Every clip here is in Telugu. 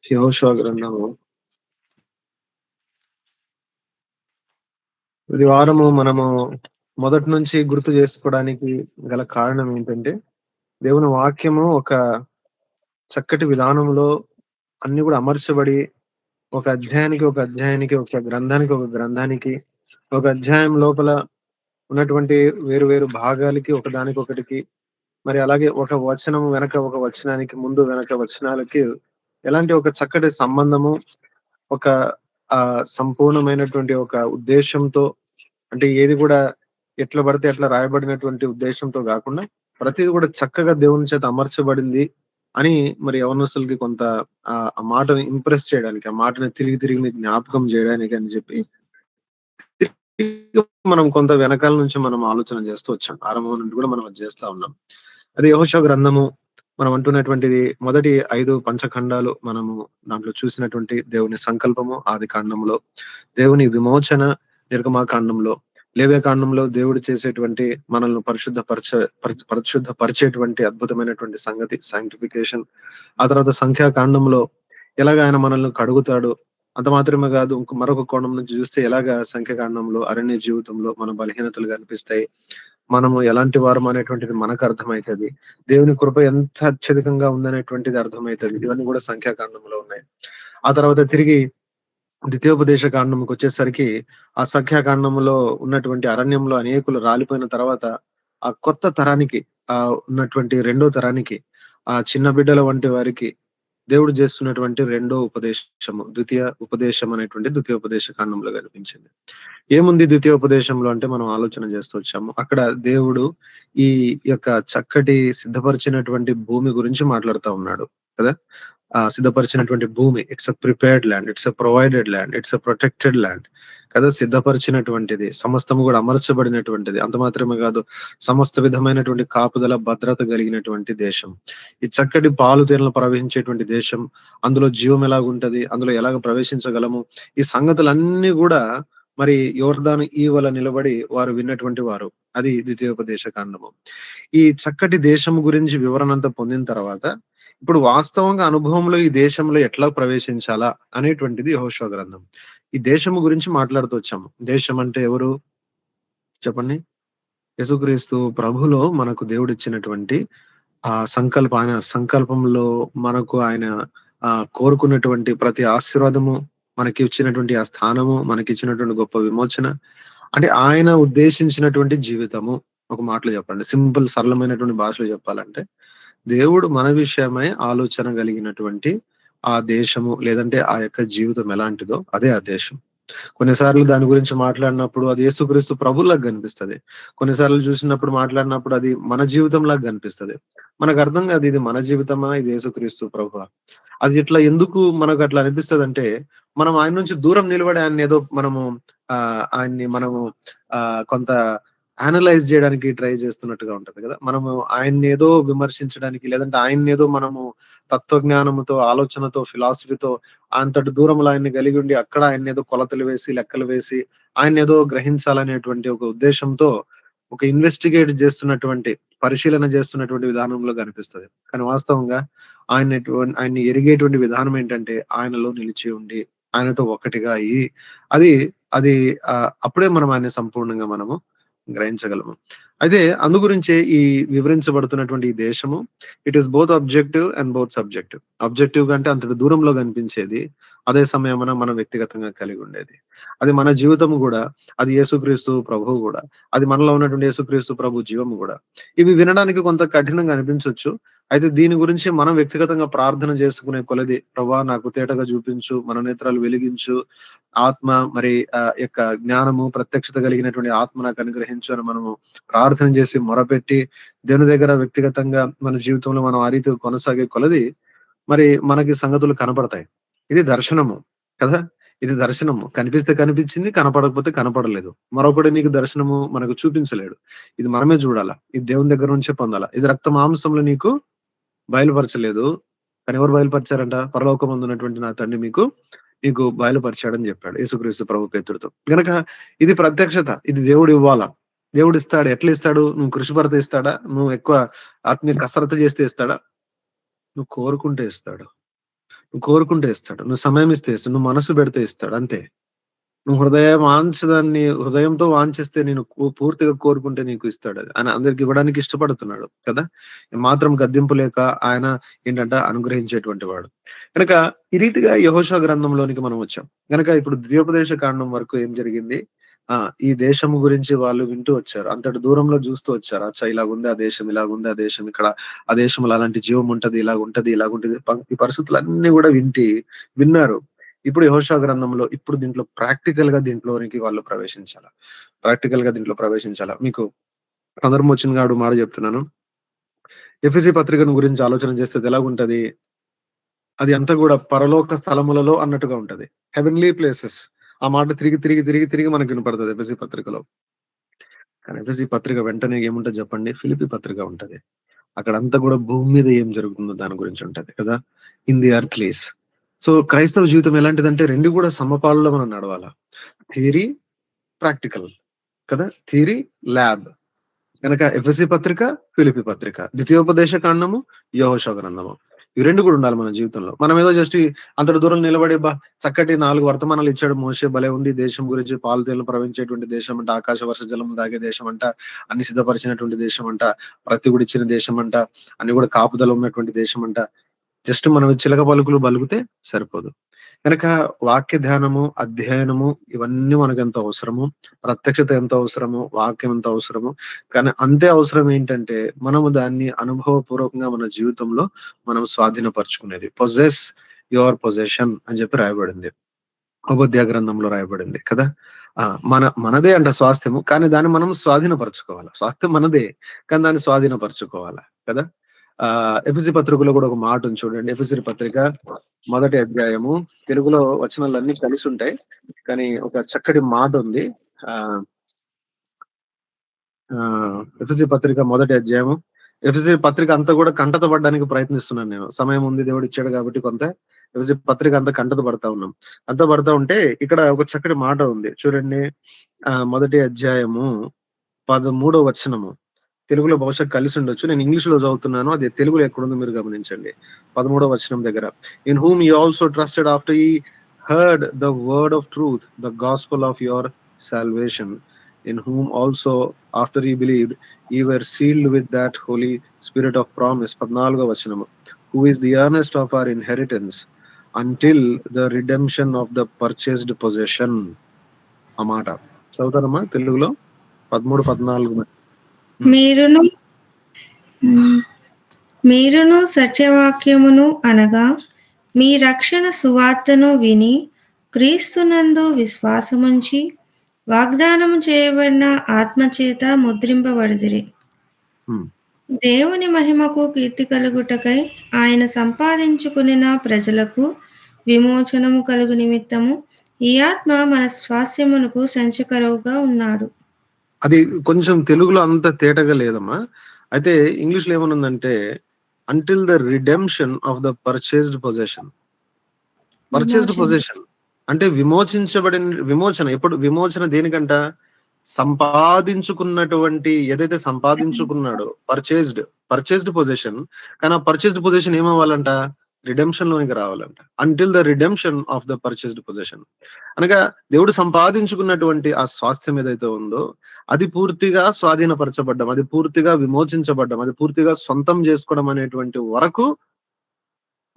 యెహోషువ గ్రంథము. ఇది వారము మనము మొదటి నుంచి గుర్తు చేసుకోవడానికి గల కారణం ఏంటంటే, దేవుని వాక్యము ఒక చక్కటి విధానంలో అన్ని కూడా అమర్చబడి, ఒక అధ్యాయానికి, ఒక అధ్యాయానికి, ఒక గ్రంథానికి, ఒక గ్రంథానికి, ఒక అధ్యాయం లోపల ఉన్నటువంటి వేరు వేరు భాగాలకి ఒకదానికొకటికి, మరి అలాగే ఒక వచనం వెనక ఒక వచనానికి, ముందు వెనక వచనాలకి ఎలాంటి ఒక చక్కటి సంబంధము, ఒక సంపూర్ణమైనటువంటి ఒక ఉద్దేశ్యంతో, అంటే ఏది కూడా ఎట్లా పడితే అట్లా రాయబడినటువంటి ఉద్దేశంతో గాకుండా, ప్రతీది కూడా చక్కగా దేవుని చేత అమర్చబడింది అని మరి యవనస్తులకి కొంత ఆ మాటని ఇంప్రెస్ చేయడానికి, ఆ మాటని తిరిగి తిరిగి మీకు జ్ఞాపకం జేయడానికి అని చెప్పి మనం కొంత వెనకాల నుంచి మనం ఆలోచన చేస్తూ వచ్చాం. ఆరంభం నుండి కూడా మనం అది చేస్తా ఉన్నాం. అది యెహోషువ గ్రంథము మనం అంటున్నటువంటిది మొదటి 5 పంచఖండాలు మనము దాంట్లో చూసినటువంటి దేవుని సంకల్పము ఆది కాండంలో, దేవుని విమోచన నిర్గమాకాండంలో, లేవ్యకాండంలో దేవుడు చేసేటువంటి మనల్ని పరిశుద్ధపరిచేటువంటి అద్భుతమైనటువంటి సంగతి సాంక్టిఫికేషన్. ఆ తర్వాత సంఖ్యాకాండంలో ఎలాగ ఆయన మనల్ని కడుగుతాడు. అంత మాత్రమే కాదు, మరొక కోణం నుంచి చూస్తే ఎలాగా సంఖ్యాకాండంలో అరణ్య జీవితంలో మన బలహీనతలు కనిపిస్తాయి. మనము ఎలాంటి వారం అనేటువంటిది మనకు అర్థమైతది. దేవుని కృప ఎంత అత్యధికంగా ఉందనేటువంటిది అర్థమైతది. ఇవన్నీ కూడా సంఖ్యాకాండంలో ఉన్నాయి. ఆ తర్వాత తిరిగి ద్వితీయోపదేశ కాండంకొచ్చేసరికి, ఆ సంఖ్యాకాండంలో ఉన్నటువంటి అరణ్యంలో అనేకులు రాలిపోయిన తర్వాత, ఆ కొత్త తరానికి ఉన్నటువంటి రెండో తరానికి, ఆ చిన్న బిడ్డల వంటి వారికి దేవుడు చేస్తున్నటువంటి రెండో ఉపదేశము, ద్వితీయ ఉపదేశం అనేటువంటి ద్వితీయోపదేశ కాండంలో కనిపించింది. ఏముంది ద్వితీయోపదేశంలో అంటే మనం ఆలోచన చేస్తూ వచ్చాము. అక్కడ దేవుడు ఈ యొక్క చక్కటి సిద్ధపరిచినటువంటి భూమి గురించి మాట్లాడుతా ఉన్నాడు కదా! సిద్ధపరిచినటువంటి భూమి. It's a prepared land, it's a provided land, it's a protected land కదా! సిద్ధపరిచినటువంటిది, సమస్తము కూడా అమర్చబడినటువంటిది. అంత మాత్రమే కాదు, సమస్త విధమైనటువంటి కాపుదల, భద్రత కలిగినటువంటి దేశం. ఈ చక్కటి పాలు తేనెలు ప్రవహించేటువంటి దేశం. అందులో జీవం ఎలాగుంటది, అందులో ఎలాగ ప్రవేశించగలము, ఈ సంగతులన్నీ కూడా మరి యోర్దాను ఈవల నిలబడి వారు విన్నటువంటి వారు. అది ద్వితీయోపదేశ కాండము. ఈ చక్కటి దేశం గురించి వివరణంతా పొందిన తర్వాత, ఇప్పుడు వాస్తవంగా అనుభవంలో ఈ దేశంలో ఎట్లా ప్రవేశించాలా అనేటువంటిది యెహోషువ గ్రంథం. ఈ దేశము గురించి మాట్లాడుతూ వచ్చాము. దేశం అంటే ఎవరు చెప్పండి? యేసుక్రీస్తు ప్రభులో మనకు దేవుడిచ్చినటువంటి ఆయన సంకల్పంలో మనకు ఆయన కోరుకున్నటువంటి ప్రతి ఆశీర్వాదము, మనకి ఇచ్చినటువంటి ఆ స్థానము, మనకిచ్చినటువంటి గొప్ప విమోచన, అంటే ఆయన ఉద్దేశించినటువంటి జీవితము. ఒక మాటలో చెప్పండి, సింపుల్ సరళమైనటువంటి భాషలో చెప్పాలంటే, దేవుడు మన విషయమై ఆలోచన కలిగినటువంటి ఆ దేశము, లేదంటే ఆ యొక్క జీవితం ఎలాంటిదో అదే ఆ దేశం. కొన్నిసార్లు దాని గురించి మాట్లాడినప్పుడు అది యేసుక్రీస్తు ప్రభువులాగా కనిపిస్తది. కొన్నిసార్లు చూసినప్పుడు మాట్లాడినప్పుడు అది మన జీవితంలాగా కనిపిస్తది. మనకు అర్థం కాదు, ఇది మన జీవితమా, ఇది యేసుక్రీస్తు ప్రభువా? అది ఇట్లా ఎందుకు మనకు అట్లా అనిపిస్తదంటే, మనం ఆయన నుంచి దూరం నిలబడి ఆయన్నేదో మనము ఆయన్ని మనము కొంత అనలైజ్ చేయడానికి ట్రై చేస్తున్నట్టుగా ఉంటది కదా! మనము ఆయన్నేదో విమర్శించడానికి, లేదంటే ఆయన్నేదో మనము తత్వజ్ఞానముతో, ఆలోచనతో, ఫిలాసఫీతో అంతటి దూరంలో ఆయన్ని కలిగి ఉండి, అక్కడ ఆయన్నేదో కొలతలు వేసి, లెక్కలు వేసి, ఆయన్నేదో గ్రహించాలనేటువంటి ఒక ఉద్దేశంతో ఒక ఇన్వెస్టిగేట్ చేస్తున్నటువంటి, పరిశీలన చేస్తున్నటువంటి విధానంలో కనిపిస్తది. కానీ వాస్తవంగా ఆయన్ని ఎరిగేటువంటి విధానం ఏంటంటే, ఆయనలో నిలిచి ఉండి, ఆయనతో ఒకటిగా అయ్యి, అది అది అప్పుడే మనం ఆయన్ని సంపూర్ణంగా మనము గ్రహించగలము. అయితే అందు గురించే ఈ వివరించబడుతున్నటువంటి ఈ దేశము, it is both objective and both subjective. ఆబ్జెక్టివ్‌గా అంటే అంతటి దూరంలో కనిపించేది. అదే సమయమున మనం వ్యక్తిగతంగా కలిగి ఉండేది. అది మన జీవితము గూడా, అది యేసుక్రీస్తు ప్రభువు గూడా, అది మనలో ఉన్నటువంటి యేసుక్రీస్తు ప్రభు జీవము గూడా. ఇవి వినడానికి కొంత కఠినంగా అనిపించొచ్చు. అయితే దీని గురించి మనం వ్యక్తిగతంగా ప్రార్థన చేసుకునే కొలది, ప్రభువా నాకు తేటగా చూపించు, మన నేత్రాలు వెలిగించు, ఆత్మ మరి యొక్క జ్ఞానము, ప్రత్యక్షత కలిగినటువంటి ఆత్మ నాకు అనుగ్రహించు అని మనము ప్రార్థన చేసి మొరపెట్టి, దేవుని దగ్గర వ్యక్తిగతంగా మన జీవితంలో మనం ఆ రీతిగా కొనసాగే కొలది మరి మనకి సంగతులు కనపడతాయి. ఇది దర్శనము కదా! ఇది దర్శనము. కనిపిస్తే కనిపించింది, కనపడకపోతే కనపడలేదు. మరొకడు నీకు దర్శనము మనకు చూపించలేడు. ఇది మనమే చూడాలా. ఇది దేవుని దగ్గర నుంచే పొందాలా. ఇది రక్త మాంసంలో నీకు బయలుపరచలేదు. కానీ ఎవరు బయలుపరిచారంట? పరలోకమందున్నటువంటి నా తండ్రి నీకు బయలుపరిచాడని చెప్పాడు యేసుక్రీస్తు ప్రభు పేతురుతో. గనక ఇది ప్రత్యక్షత. ఇది దేవుడు ఇవ్వాలా. దేవుడు ఇస్తాడు. ఎట్లా ఇస్తాడు? నువ్వు కృషి పడితే ఇస్తాడా? నువ్వు ఎక్కువ ఆత్మీయ కసరత్తు చేస్తే ఇస్తాడా? నువ్వు కోరుకుంటే ఇస్తాడు. నువ్వు కోరుకుంటే ఇస్తాడు. నువ్వు సమయం ఇస్తే ఇస్తాడు. నువ్వు మనసు పెడితే ఇస్తాడు అంతే. నువ్వు హృదయంతో వాంఛిస్తే నేను పూర్తిగా కోరుకుంటే నీకు ఇస్తాడది. ఆయన అందరికి ఇవ్వడానికి ఇష్టపడుతున్నాడు కదా! ఏమాత్రం గద్దింపు లేక ఆయన ఏంటంటే అనుగ్రహించేటువంటి వాడు. కనుక ఈ రీతిగా యెహోషువ గ్రంథంలోనికి మనం వచ్చాం. గనక ఇప్పుడు ద్వితీయోపదేశ కాండం వరకు ఏం జరిగింది? ఆ! ఈ దేశము గురించి వాళ్ళు వింటూ వచ్చారు. అంతటి దూరంలో చూస్తూ వచ్చారు. అచ్చా ఇలాగుంది ఆ దేశం, ఇలాగుంది ఆ దేశం, ఇక్కడ ఆ దేశంలో అలాంటి జీవం ఉంటది, ఇలాగుంటది, ఇలాగుంటది. ఈ పరిస్థితులన్నీ గూడా విన్నారు. ఇప్పుడు యెహోషువ గ్రంథంలో ఇప్పుడు దీంట్లో దీంట్లోనికి వాళ్ళు ప్రవేశించాలా. దీంట్లో ప్రవేశించాలా. మీకు సందర్భం వచ్చింది కాబట్టి మాట చెప్తున్నాను. ఎఫెసీ పత్రికను గురించి ఆలోచన చేస్తే అది ఎలాగుంటది? అది అంతా గూడా పరలోక స్థలములలో అన్నట్టుగా ఉంటది. Heavenly places. ఆ మాట తిరిగి మనకు వినపడతది ఎఫెసీ పత్రికలో. కానీ ఎఫెసీ పత్రిక వెంటనే ఏముంటది చెప్పండి? ఫిలిప్పీ పత్రిక ఉంటది. అక్కడంతా గూడా భూమి మీద ఏం జరుగుతుందో దాని గురించి ఉంటది కదా! In the ఎర్త్‌లీస్. సో, క్రైస్తవ జీవితం ఎలాంటిదంటే 2 గూడా సమపాల్లో మనం నడవాల. థియరీ, ప్రాక్టికల్ కదా! Theory, lab. గనక ఎఫెసీ పత్రిక, ఫిలిప్పీ పత్రిక, ద్వితీయోపదేశ కాండము, యెహోషువ గ్రంథము. ఇవి 2 కూడా ఉండాలి మన జీవితంలో. మనం ఏదో జస్ట్ అంతటి దూరం నిలబడి చక్కటి 4 వర్తమానాలు ఇచ్చాడు మోషే భలే ఉంది. దేశం గురించి పాలు తేనెలు ప్రవహించేటువంటి దేశం అంట, ఆకాశ వర్ష జలము దాగే దేశం అంట, అన్ని సిద్ధపరిచినటువంటి దేశం అంట, ప్రతి కూడా ఇచ్చిన దేశం అంట, అన్ని కూడా కాపుదల ఉన్నటువంటి దేశం అంట. జస్ట్ మనం చిలక పలుకులు పలుకుతే సరిపోదు. కనుక వాక్య ధ్యానము, అధ్యయనము ఇవన్నీ మనకెంతో అవసరము. ప్రత్యక్షత ఎంతో అవసరము. వాక్యం ఎంతో అవసరము. కానీ అంతే అవసరం ఏంటంటే మనము దాన్ని అనుభవపూర్వకంగా మన జీవితంలో మనం స్వాధీనపరుచుకునేది. పొజెస్ యువర్ పొజెషన్ అని చెప్పి రాయబడింది. ఉపధ్యాయ గ్రంథంలో రాయబడింది కదా! మనదే అంట స్వాస్థ్యము. కానీ దాన్ని మనం స్వాధీనపరచుకోవాలా. స్వాస్థ్యం మనదే. కానీ దాన్ని స్వాధీనపరచుకోవాలా కదా! ఎఫెసీ పత్రికలో కూడా ఒక మాట ఉంది చూడండి. ఎఫెసీ పత్రిక మొదటి అధ్యాయము. తెలుగులో వచనాలన్నీ కలిసి ఉంటాయి. కానీ ఒక చక్కటి మాట ఉంది. ఎఫెసీ పత్రిక మొదటి అధ్యాయము. ఎఫెసీ పత్రిక అంతా కూడా కంటత పడడానికి ప్రయత్నిస్తున్నాను నేను. సమయం ఉంది దేవుడు ఇచ్చాడు కాబట్టి కొంత ఎఫెసీ పత్రిక అంతా కంటత పడతా ఉన్నాం. అంతా పడతా ఉంటే ఇక్కడ ఒక చక్కటి మాట ఉంది చూడండి. మొదటి అధ్యాయము 13వ వచనము. తెలుగులో బహుశా కలిసి ఉండొచ్చు. నేను ఇంగ్లీష్ లో చదువుతున్నాను. అది తెలుగులో ఎక్కడుందో మీరు గమనించండి. 13వ వచనం దగ్గర. In whom you also trusted after ye heard the word of truth, the gospel of your salvation, in whom also after ye believed ye were sealed with that holy spirit of promise. 14వ వచనము. Who is the earnest of our inheritance until the redemption of the purchased possession. ఆ మాట చదువుతారమ్మా తెలుగులో 13, 14. మీరును సత్యవాక్యమును అనగా మీ రక్షణ సువార్తను విని క్రీస్తునందు విశ్వాసముంచి వాగ్దానము చేయబడిన ఆత్మచేత ముద్రింపబడిదిరి. దేవుని మహిమకు కీర్తి కలుగుటకై ఆయన సంపాదించుకునిన ప్రజలకు విమోచనము కలుగు నిమిత్తము ఈ ఆత్మ మన స్వాస్యమునకు సంచకరువుగా ఉన్నాడు. అది కొంచెం తెలుగులో అంత తేటగా లేదమ్మా. అయితే ఇంగ్లీష్ లో ఏమనుందంటే until the redemption of the purchased possession. Purchased possession అంటే విమోచన. ఎప్పుడు విమోచన దేనికంట? సంపాదించుకున్నటువంటి ఏదైతే సంపాదించుకున్నాడో పర్చేస్డ్ పొజిషన్. కానీ ఆ పర్చేస్డ్ పొజిషన్ ఏమవ్వాలంట? రిడెంప్షన్ లోనికి రావాలంట. Until the redemption of the purchased possession అనగా దేవుడు సంపాదించుకున్నటువంటి ఆ స్వాస్థ్యం ఏదైతే ఉందో అది పూర్తిగా స్వాధీనపరచబడ్డం, అది పూర్తిగా విమోచించబడ్డం, అది పూర్తిగా సొంతం చేసుకోవడం అనేటువంటి వరకు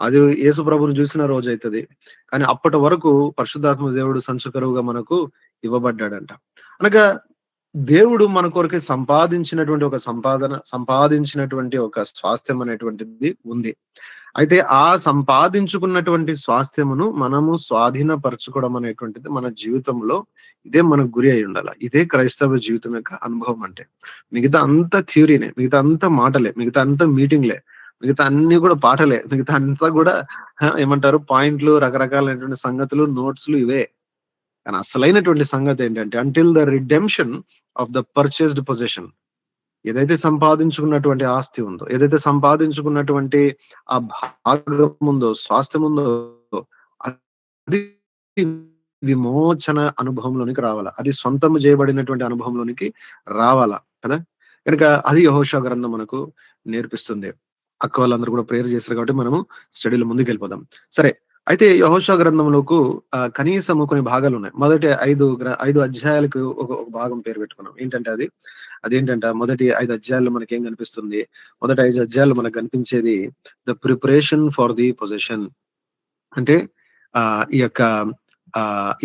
అది యేసు ప్రభువుని చూసిన రోజు అవుతుంది. కానీ అప్పటి వరకు పరిశుద్ధాత్మ దేవుడు సంచకరువుగా మనకు ఇవ్వబడ్డాడంట. అనగా దేవుడు మన కొరకు సంపాదించినటువంటి ఒక స్వాస్థ్యం అనేటువంటిది ఉంది. అయితే ఆ సంపాదించుకున్నటువంటి స్వాస్థ్యమును మనము స్వాధీనపరచుకోవడం అనేటువంటిది మన జీవితంలో ఇదే మనకు గురి అయి ఉండాలి. ఇదే క్రైస్తవ జీవితం యొక్క అనుభవం అంటే. మిగతా అంతా థియరీనే, మిగతా అంతా మాటలే, మిగతా అంతా మీటింగ్లే, మిగతా అన్ని కూడా పాటలే, మిగతా అంతా కూడా ఏమంటారు పాయింట్లు, రకరకాలైనటువంటి సంగతులు, నోట్స్లు ఇవే. కానీ అసలైనటువంటి సంగతి ఏంటంటే until the redemption of the purchased position. ఏదైతే సంపాదించుకున్నటువంటి ఆస్తి ఉందో, ఏదైతే సంపాదించుకున్నటువంటి ఆ భాగం ఉందో, స్వాస్థ్యం ఉందో, అది విమోచన అనుభవంలోనికి రావాలా, అది సొంతం చేయబడినటువంటి అనుభవంలోనికి రావాలా కదా. కనుక అది యెహోషువ గ్రంథం మనకు నేర్పిస్తుంది. అక్క వాళ్ళందరూ కూడా ప్రేయర్ చేశారు కాబట్టి మనము స్టడీలో ముందుకు వెళ్ళిపోదాం. సరే, అయితే యెహోషువ గ్రంథంలోకు కనీసము కొన్ని భాగాలు ఉన్నాయి. మొదటి 5 అధ్యాయాలకు ఒక భాగం పేరు పెట్టుకున్నాం. ఏంటంటే అదేంటంటే మొదటి 5 అధ్యాయాల్లో మనకేం కనిపిస్తుంది? మొదటి 5 అధ్యాయాల్లో మనకు కనిపించేది the preparation for the position. అంటే ఈ యొక్క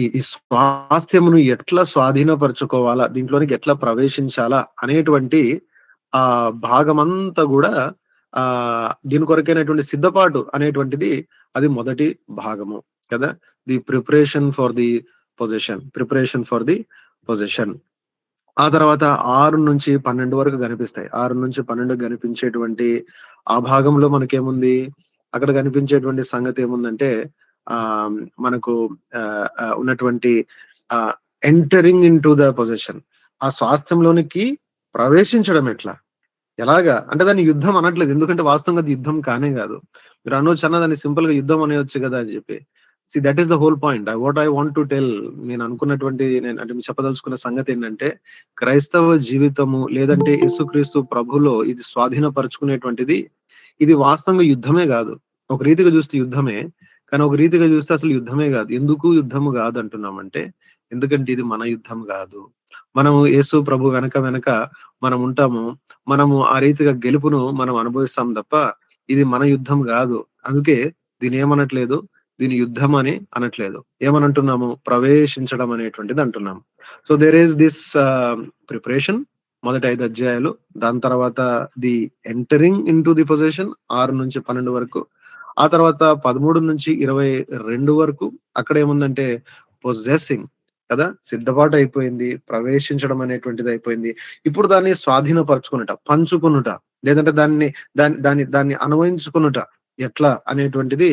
ఈ స్వాస్థ్యమును ఎట్లా స్వాధీనపరచుకోవాలా, దీంట్లోనికి ఎట్లా ప్రవేశించాలా అనేటువంటి భాగమంతా కూడా దీని కొరకైనటువంటి సిద్ధపాటు అనేటువంటిది అది మొదటి భాగము కదా. The preparation for the position. ఆ తర్వాత 6-12 వరకు కనిపిస్తాయి. 6-12 కనిపించేటువంటి ఆ భాగంలో మనకేముంది, అక్కడ కనిపించేటువంటి సంగతి ఏముందంటే మనకు ఉన్నటువంటి entering in to the position, ఆ స్వాస్థ్యంలోనికి ప్రవేశించడం ఎలాగా అంటే దాన్ని యుద్ధం అనట్లేదు, ఎందుకంటే వాస్తవంగా అది యుద్ధం కానే కాదు. మీరు అనొచ్చు అన్న దాన్ని సింపుల్ గా యుద్ధం అనేవచ్చు కదా అని చెప్పి. That is the whole point. What I want to tell, నేను అనుకున్నటువంటి అంటే మీరు చెప్పదలుచుకున్న సంగతి ఏంటంటే, క్రైస్తవ జీవితము లేదంటే యేసుక్రీస్తు ప్రభులో ఇది స్వాధీనపరుచుకునేటువంటిది ఇది వాస్తవంగా యుద్ధమే కాదు. ఒక రీతిగా చూస్తే యుద్ధమే, కానీ ఒక రీతిగా చూస్తే అసలు యుద్ధమే కాదు. ఎందుకు యుద్ధము కాదు అంటున్నామంటే, ఎందుకంటే ఇది మన యుద్ధం కాదు. మనము యేసు ప్రభు వెనక మనం ఉంటాము. మనము ఆ రీతిగా గెలుపును మనం అనుభవిస్తాం తప్ప ఇది మన యుద్ధం కాదు. అందుకే దీని ఏమనట్లేదు, దీని యుద్ధం అని అనట్లేదు. ఏమనంటున్నాము? ప్రవేశించడం అనేటువంటిది అంటున్నాము. So there is this preparation, మొదటి 5 అధ్యాయాలు. దాని తర్వాత the entering into the position 6-12 వరకు. ఆ తర్వాత 13-22 వరకు అక్కడ ఏముందంటే పొజెసింగ్ కదా, సిద్ధపాటు అయిపోయింది, ప్రవేశించడం అనేటువంటిది అయిపోయింది. ఇప్పుడు దాన్ని స్వాధీనపరచుకునుట, పంచుకునుట, లేదంటే దాన్ని అన్వయించుకునుట ఎట్లా అనేటువంటిది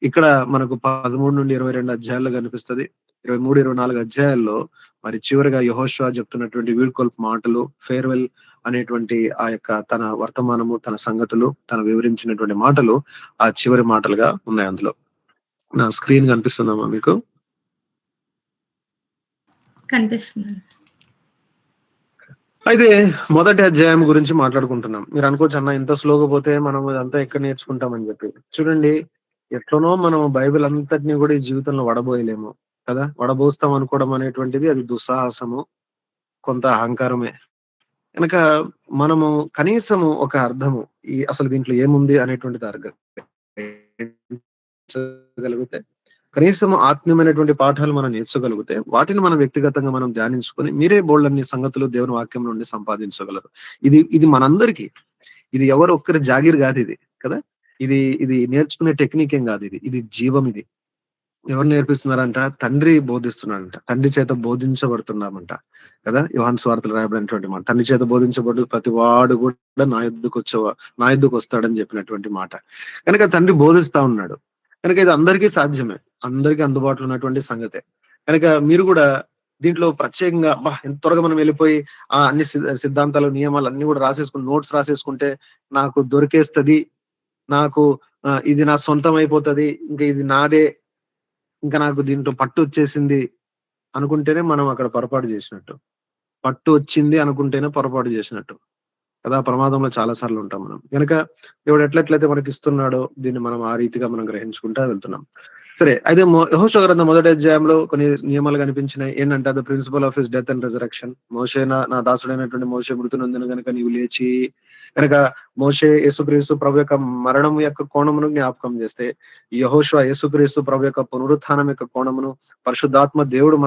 ఇక్కడ మనకు 13-22 అధ్యాయాల్లో కనిపిస్తుంది. 23-24 అధ్యాయాల్లో మరి చివరిగా యెహోషువ చెప్తున్నటువంటి వీడ్కోల్పు మాటలు, ఫేర్వెల్ అనేటువంటి ఆ యొక్క తన వర్తమానము, తన సంగతులు, తన వివరించినటువంటి మాటలు ఆ చివరి మాటలుగా ఉన్నాయి. అందులో నా స్క్రీన్ కనిపిస్తుందమ్మా మీకు? కనిపిస్తుంది. అయితే మొదటి అధ్యాయం గురించి మాట్లాడుకుంటున్నాం. మీరు అనుకోవచ్చు అన్న ఇంత స్లోగా పోతే మనం ఇదంతా ఎక్కడ నేర్చుకుంటామని చెప్పి. చూడండి, ఎట్లనో మనం బైబిల్ అంతటినీ కూడా ఈ జీవితంలో వడబోయలేము కదా. వడబోస్తాం అనుకోవడం అనేటువంటిది అది దుస్సాహసము, కొంత అహంకారమే. కనుక మనము కనీసము ఒక అర్థము అసలు దీంట్లో ఏముంది అనేటువంటిది అర్థగలిగితే, కనీసం ఆత్మీయమైనటువంటి పాఠాలు మనం నేర్చుకోగలిగితే, వాటిని మనం వ్యక్తిగతంగా మనం ధ్యానించుకొని మీరే బోల్డన్ని సంగతులు దేవుని వాక్యం నుండి సంపాదించగలరు. ఇది మనందరికీ, ఇది ఎవరు ఒక్కరి జాగీర్ కాదు ఇది కదా. ఇది నేర్చుకునే టెక్నిక్ ఏం కాదు, ఇది జీవం. ఇది ఎవరు నేర్పిస్తున్నారంట? తండ్రి బోధిస్తున్నాడంట, తండ్రి చేత బోధించబడుతున్నామంట కదా. యోహాను సువార్తలో రాయబడినటువంటి మాట, తండ్రి చేత బోధించబడు ప్రతి వాడు కూడా నా యొద్దకు వస్తాడని చెప్పినటువంటి మాట. కనుక తండ్రి బోధిస్తా ఉన్నాడు. కనుక ఇది అందరికీ సాధ్యమే, అందరికీ అందుబాటులో ఉన్నటువంటి సంగతే. కనుక మీరు కూడా దీంట్లో ప్రత్యేకంగా ఎంత త్వరగా మనం వెళ్ళిపోయి అన్ని సిద్ధాంతాలు, నియమాలు అన్ని కూడా నోట్స్ రాసేసుకుంటే నాకు దొరికేస్తుంది, నాకు ఇది నా సొంతం అయిపోతుంది, ఇంకా ఇది నాదే, ఇంకా నాకు దీంట్లో పట్టు వచ్చేసింది అనుకుంటేనే మనం అక్కడ పొరపాటు చేసినట్టు. పట్టు వచ్చింది అనుకుంటేనే పొరపాటు చేసినట్టు కదా. ప్రమాదంలో చాలా సార్లు ఉంటాం మనం. కనుక దేవుడు ఎట్లయితే మనకి ఇస్తున్నాడో దీన్ని మనం ఆ రీతిగా మనం గ్రహించుకుంటా వెళ్తున్నాం. సరే, అయితే యెహోషువ గ్రంథం మొదటి అధ్యాయంలో కొన్ని నియమాలు కనిపించినాయి. ఏంటంటే the principle of his death and resurrection. మోషే నా దాసుడైనటువంటి మోషే మృతి నొందిన కనుక నీవు లేచి, కనుక మోషే యేసుక్రీస్తు ప్రభు యొక్క మరణం యొక్క కోణమును జ్ఞాపకం చేస్తే, యెహోషువ యేసుక్రీస్తు ప్రభు యొక్క పునరుత్థానం యొక్క కోణమును, పరిశుద్ధాత్మ దేవుడు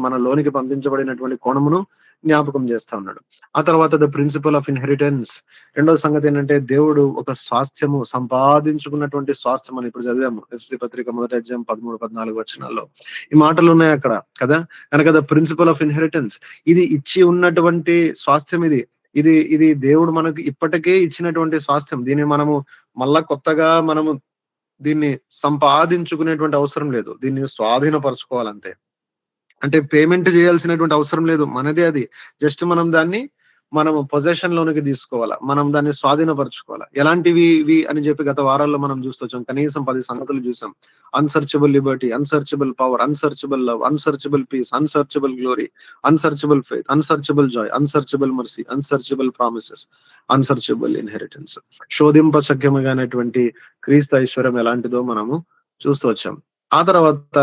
మనలోనికి పంపించబడినటువంటి కోణమును జ్ఞాపకం చేస్తా ఉన్నాడు. ఆ తర్వాత ద ప్రిన్సిపల్ ఆఫ్ ఇన్హెరిటెన్స్. రెండవ సంగతి ఏంటంటే దేవుడు ఒక స్వాస్థ్యము సంపాదించుకున్నటువంటి స్వాస్థ్యం అని ఇప్పుడు చదివాము ఎఫ్ఎస్సీ పత్రిక మొదటి అధ్యాయం 13-14 వచనాల్లో ఈ మాటలు ఉన్నాయి అక్కడ కదా. కనుక ద ప్రిన్సిపల్ ఆఫ్ ఇన్హెరిటెన్స్, ఇది ఇచ్చి ఉన్నటువంటి స్వాస్థ్యం. ఇది దేవుడు మనకు ఇప్పటికే ఇచ్చినటువంటి స్వాస్థ్యం. దీన్ని మనము మళ్ళా కొత్తగా మనము దీన్ని సంపాదించుకునేటువంటి అవసరం లేదు, దీన్ని స్వాధీనపరచుకోవాలంతే. అంటే పేమెంట్ చేయాల్సినటువంటి అవసరం లేదు, మనదే అది. జస్ట్ మనం దాన్ని మనము పొజెషన్ లోనికి తీసుకోవాలా, మనం దాన్ని స్వాధీనపరచుకోవాలా. ఎలాంటివి ఇవి అని చెప్పి గత వారాల్లో మనం చూస్తొచ్చాం. కనీసం 10 సంగతులు చూసాం. Unsearchable liberty, unsearchable power, unsearchable love, unsearchable peace, unsearchable glory, unsearchable faith, unsearchable joy, unsearchable mercy, unsearchable promises, unsearchable inheritance. శోధింపశక్యమైనటువంటి క్రీస్తు ఐశ్వర్యం ఎలాంటిదో మనము చూస్తూ వచ్చాం. ఆ తర్వాత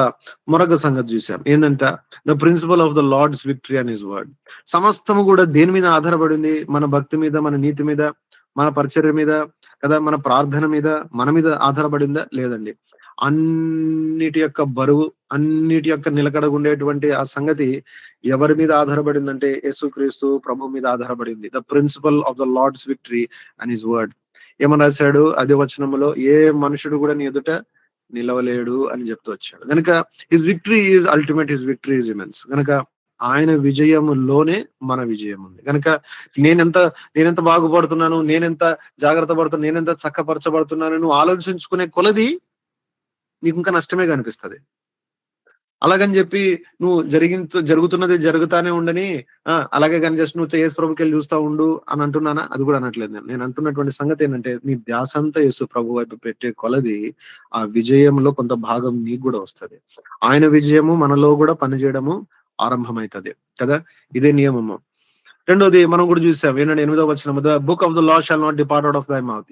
మరొక సంగతి చూసాం. ఏంటంటే the principle of the Lord's victory and his word. సమస్తము కూడా దేని మీద ఆధారపడింది? మన భక్తి మీద, మన నీతి మీద, మన పరిచర్య మీద కదా, మన ప్రార్థన మీద, మన మీద ఆధారపడిందా? లేదండి. అన్నిటి యొక్క బరువు, అన్నిటి యొక్క నిలకడగా ఉండేటువంటి ఆ సంగతి ఎవరి మీద ఆధారపడిందంటే యేసుక్రీస్తు ప్రభు మీద ఆధారపడింది. The principle of the Lord's victory and his word. ఏమని రాశాడు అదే వచనంలో? ఏ మనుషుడు కూడా నీ ఎదుట నిలవలేడు అని చెప్తూ వచ్చాడు. కనుక his victory is ultimate, his victory is immense. కనుక ఆయన విజయములోనే మన విజయం ఉంది. కనుక నేనెంత బాగుపడుతున్నాను, నేనెంత జాగ్రత్త పడుతున్నాను, నేనెంత చక్కపరచబడుతున్నాను నువ్వు ఆలోచించుకునే కొలది నీకు ఇంకా నష్టమే కనిపిస్తది. అలాగని చెప్పి నువ్వు జరుగుతున్నది జరుగుతానే ఉండని అలాగే కానీ జస్ట్ నువ్వు యేసు ప్రభుకి వెళ్ళి చూస్తా ఉండు అని అంటున్నానా? అది కూడా అనట్లేదు. నేను అంటున్నటువంటి సంగతి ఏంటంటే నీ ధ్యాస అంతా యేసు ప్రభు వైపు పెట్టే కొలది ఆ విజయంలో కొంత భాగం నీకు కూడా వస్తది. ఆయన విజయము మనలో కూడా పనిచేయడము ఆరంభమైతది కదా. ఇదే నియమము. రెండోది మనం కూడా చూసాం. ఏంటంటే 8వ వచనము, the book of the law shall not depart out of దై మౌత్.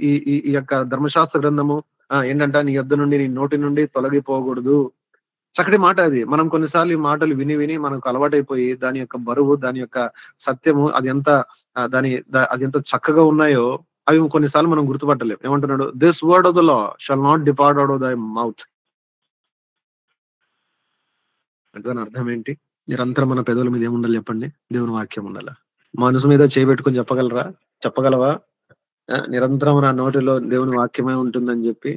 ఈ యొక్క ధర్మశాస్త్ర గ్రంథము ఏంటంట నీ యొద్ద నుండి, నీ నోటి నుండి తొలగిపోకూడదు. చక్కటి మాట అది. మనం కొన్నిసార్లు ఈ మాటలు విని విని మనకు అలవాటైపోయి దాని యొక్క బరువు, దాని యొక్క సత్యము అది ఎంత చక్కగా ఉన్నాయో అవి కొన్నిసార్లు మనం గుర్తుపట్టలేం. ఏమంటున్నాడు? This word of the law shall not depart out of దై మౌత్. అంటే దాని అర్థం ఏంటి? నిరంతరం మన పెదవుల మీద ఏముండాలి చెప్పండి? దేవుని వాక్యం ఉండాలి. మనసు మీద చేయబెట్టుకొని చెప్పగలవా? నిరంతరం నా నోటిలో దేవుని వాక్యమే ఉంటుందని చెప్పి,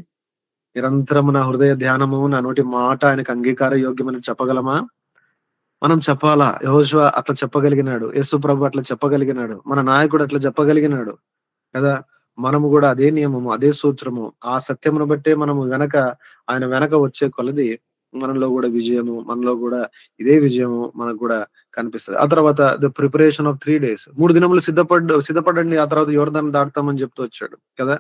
నిరంతరం నా హృదయ ధ్యానము, నా నోటి మాట ఆయనకు అంగీకార యోగ్యమని చెప్పగలమా? మనం చెప్పాలా. యెహోషువ అట్లా చెప్పగలిగినాడు, యేసు ప్రభు అట్లా చెప్పగలిగినాడు, మన నాయకుడు అట్లా చెప్పగలిగినాడు కదా. మనము కూడా అదే నియమము, అదే సూత్రము, ఆ సత్యమును బట్టే మనము ఆయన వెనక వచ్చే కొలది మనలో కూడా విజయము, మనలో కూడా ఇదే విజయము మనకు కూడా కనిపిస్తుంది. ఆ తర్వాత ద ప్రిపరేషన్ ఆఫ్ 3 days, 3 దినములు సిద్ధపడండి, ఆ తర్వాత యోర్దాను దాటుతామని చెప్తూ వచ్చాడు కదా.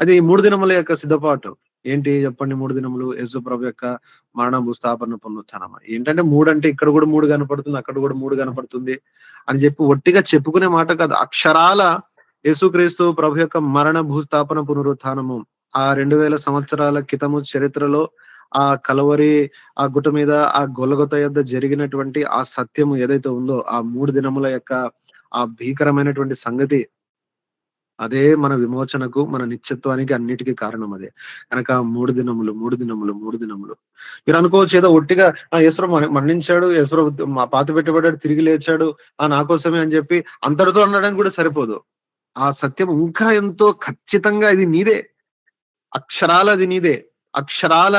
అది ఈ 3 దినముల యొక్క సిద్ధపాటు ఏంటి చెప్పండి? 3 దినములు యేసు ప్రభు యొక్క మరణ, భూస్థాపన, పునరుత్థానం. ఏంటంటే 3 అంటే ఇక్కడ కూడా 3 కనపడుతుంది, అక్కడ కూడా 3 కనపడుతుంది అని చెప్పి ఒట్టిగా చెప్పుకునే మాట కాదు. అక్షరాల యేసుక్రీస్తు ప్రభు యొక్క మరణ, భూస్థాపన, పునరుత్థానము ఆ 2000 సంవత్సరాల క్రితము చరిత్రలో ఆ కలవరి, ఆ గుట్ట మీద, ఆ గొలగొత యొద్ద జరిగినటువంటి ఆ సత్యము ఏదైతే ఉందో, ఆ 3 దినముల యొక్క ఆ భీకరమైనటువంటి సంగతి, అదే మన విమోచనకు, మన నిత్యత్వానికి, అన్నిటికీ కారణం అదే. కనుక 3 దినములు మీరు అనుకోవచ్చు ఏదో ఒట్టిగా యేసుప్రభు మరణించాడు, యేసుప్రభు పాతి పెట్టబడ్డాడు, తిరిగి లేచాడు నా కోసమే అని చెప్పి అంతటితో అనడానికి కూడా సరిపోదు. ఆ సత్యం ఇంకా ఎంతో ఖచ్చితంగా ఇది నీదే, అక్షరాల అది నీదే, అక్షరాల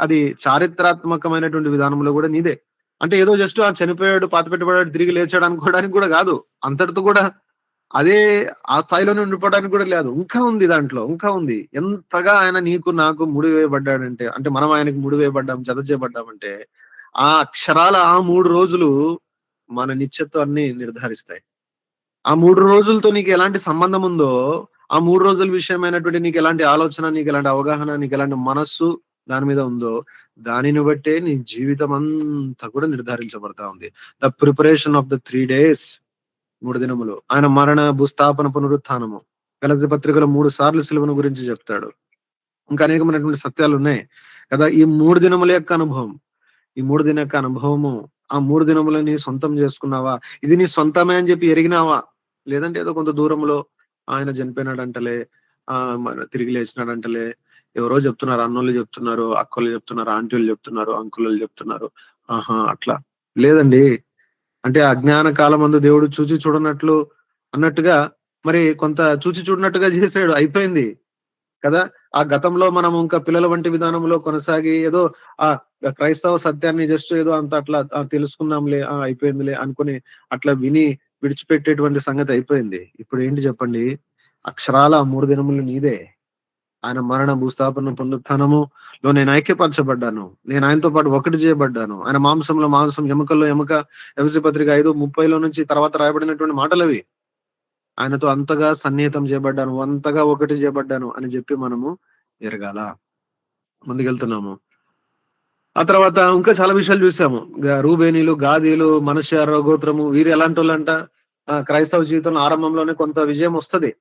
అది చారిత్రాత్మకమైనటువంటి విధానంలో కూడా నీదే. అంటే ఏదో జస్ట్ చనిపోయాడు, పాతి పెట్టబడ్డాడు, తిరిగి లేచాడు అనుకోవడానికి కూడా కాదు. అంతటితో కూడా అదే ఆ స్థాయిలోనే ఉండిపోవడానికి కూడా లేదు. ఇంకా ఉంది, దాంట్లో ఇంకా ఉంది. ఎంతగా ఆయన నీకు నాకు ముడి వేయబడ్డాడంటే, అంటే మనం ఆయనకి ముడి వేయబడ్డాం, జత చేయబడ్డామంటే ఆ అక్షరాల ఆ 3 రోజులు మన నిత్యత్వాన్ని నిర్ధారిస్తాయి. ఆ 3 రోజులతో నీకు ఎలాంటి సంబంధం ఉందో, ఆ 3 రోజుల విషయమైనటువంటి నీకు ఎలాంటి ఆలోచన, నీకు ఎలాంటి అవగాహన, నీకు ఎలాంటి మనస్సు దాని మీద ఉందో, దానిని బట్టే నీ జీవితం అంతా కూడా నిర్ధారించబడతా ఉంది. The preparation of the 3 days, 3 దినములు, ఆయన మరణ, భూస్థాపన, పునరుత్థానము. గలతీ పత్రికలో 3 సార్లు సిలువను గురించి చెప్తాడు. ఇంకా అనేకమైనటువంటి సత్యాలు ఉన్నాయి కదా. ఈ 3 దినముల యొక్క అనుభవం, ఈ 3 దిన యొక్క అనుభవము, ఆ 3 దినములని సొంతం చేసుకున్నావా? ఇది నీ సొంతమే అని చెప్పి ఎరిగినావా? లేదంటే ఏదో కొంత దూరంలో ఆయన చనిపోయినాడంటలే, తిరిగి లేచినాడంటలే, ఎవరో చెప్తున్నారు, అన్నోళ్ళు చెప్తున్నారు, అక్కోళ్ళు చెప్తున్నారు, ఆంటీలు చెప్తున్నారు, అంకులు చెప్తున్నారు. అట్లా లేదండి. అంటే అజ్ఞాన కాలమందు దేవుడు చూచి చూడనట్లు అన్నట్టుగా, మరి కొంత చూచి చూడనట్టుగా చేశాడు, అయిపోయింది కదా. ఆ గతంలో మనం ఇంకా పిల్లల వంటి విధానంలో కొనసాగి ఏదో ఆ క్రైస్తవ సత్యాన్ని జస్ట్ ఏదో అంత అట్లా తెలుసుకున్నాంలే, అయిపోయిందిలే అనుకుని అట్లా విని విడిచిపెట్టేటువంటి సంగతి అయిపోయింది. ఇప్పుడు ఏంటి చెప్పండి? అక్షరాల 3 దినములు నీదే. ఆయన మరణ, భూస్థాపన, పునరుత్థానములో నేను ఐక్యపరచబడ్డాను, నేను ఆయనతో పాటు ఒకటి చేయబడ్డాను. ఆయన మాంసంలో మాంసం, ఎముకల్లో ఎముక, ఎఫెసీ పత్రిక 5:30 నుంచి తర్వాత రాయబడినటువంటి మాటలు అవి. ఆయనతో అంతగా సన్నిహితం చేయబడ్డాను, అంతగా ఒకటి చేయబడ్డాను అని చెప్పి మనము ఎరగాల. ముందుకెళ్తున్నాము. ఆ తర్వాత ఇంకా చాలా విషయాలు చూసాము. రూబేనీలు, గాదీలు, మనష్య గోత్రము వీరు ఎలాంటోళ్ళంట, క్రైస్తవ జీవితంలో ఆరంభంలోనే కొంత విజయం వస్తది.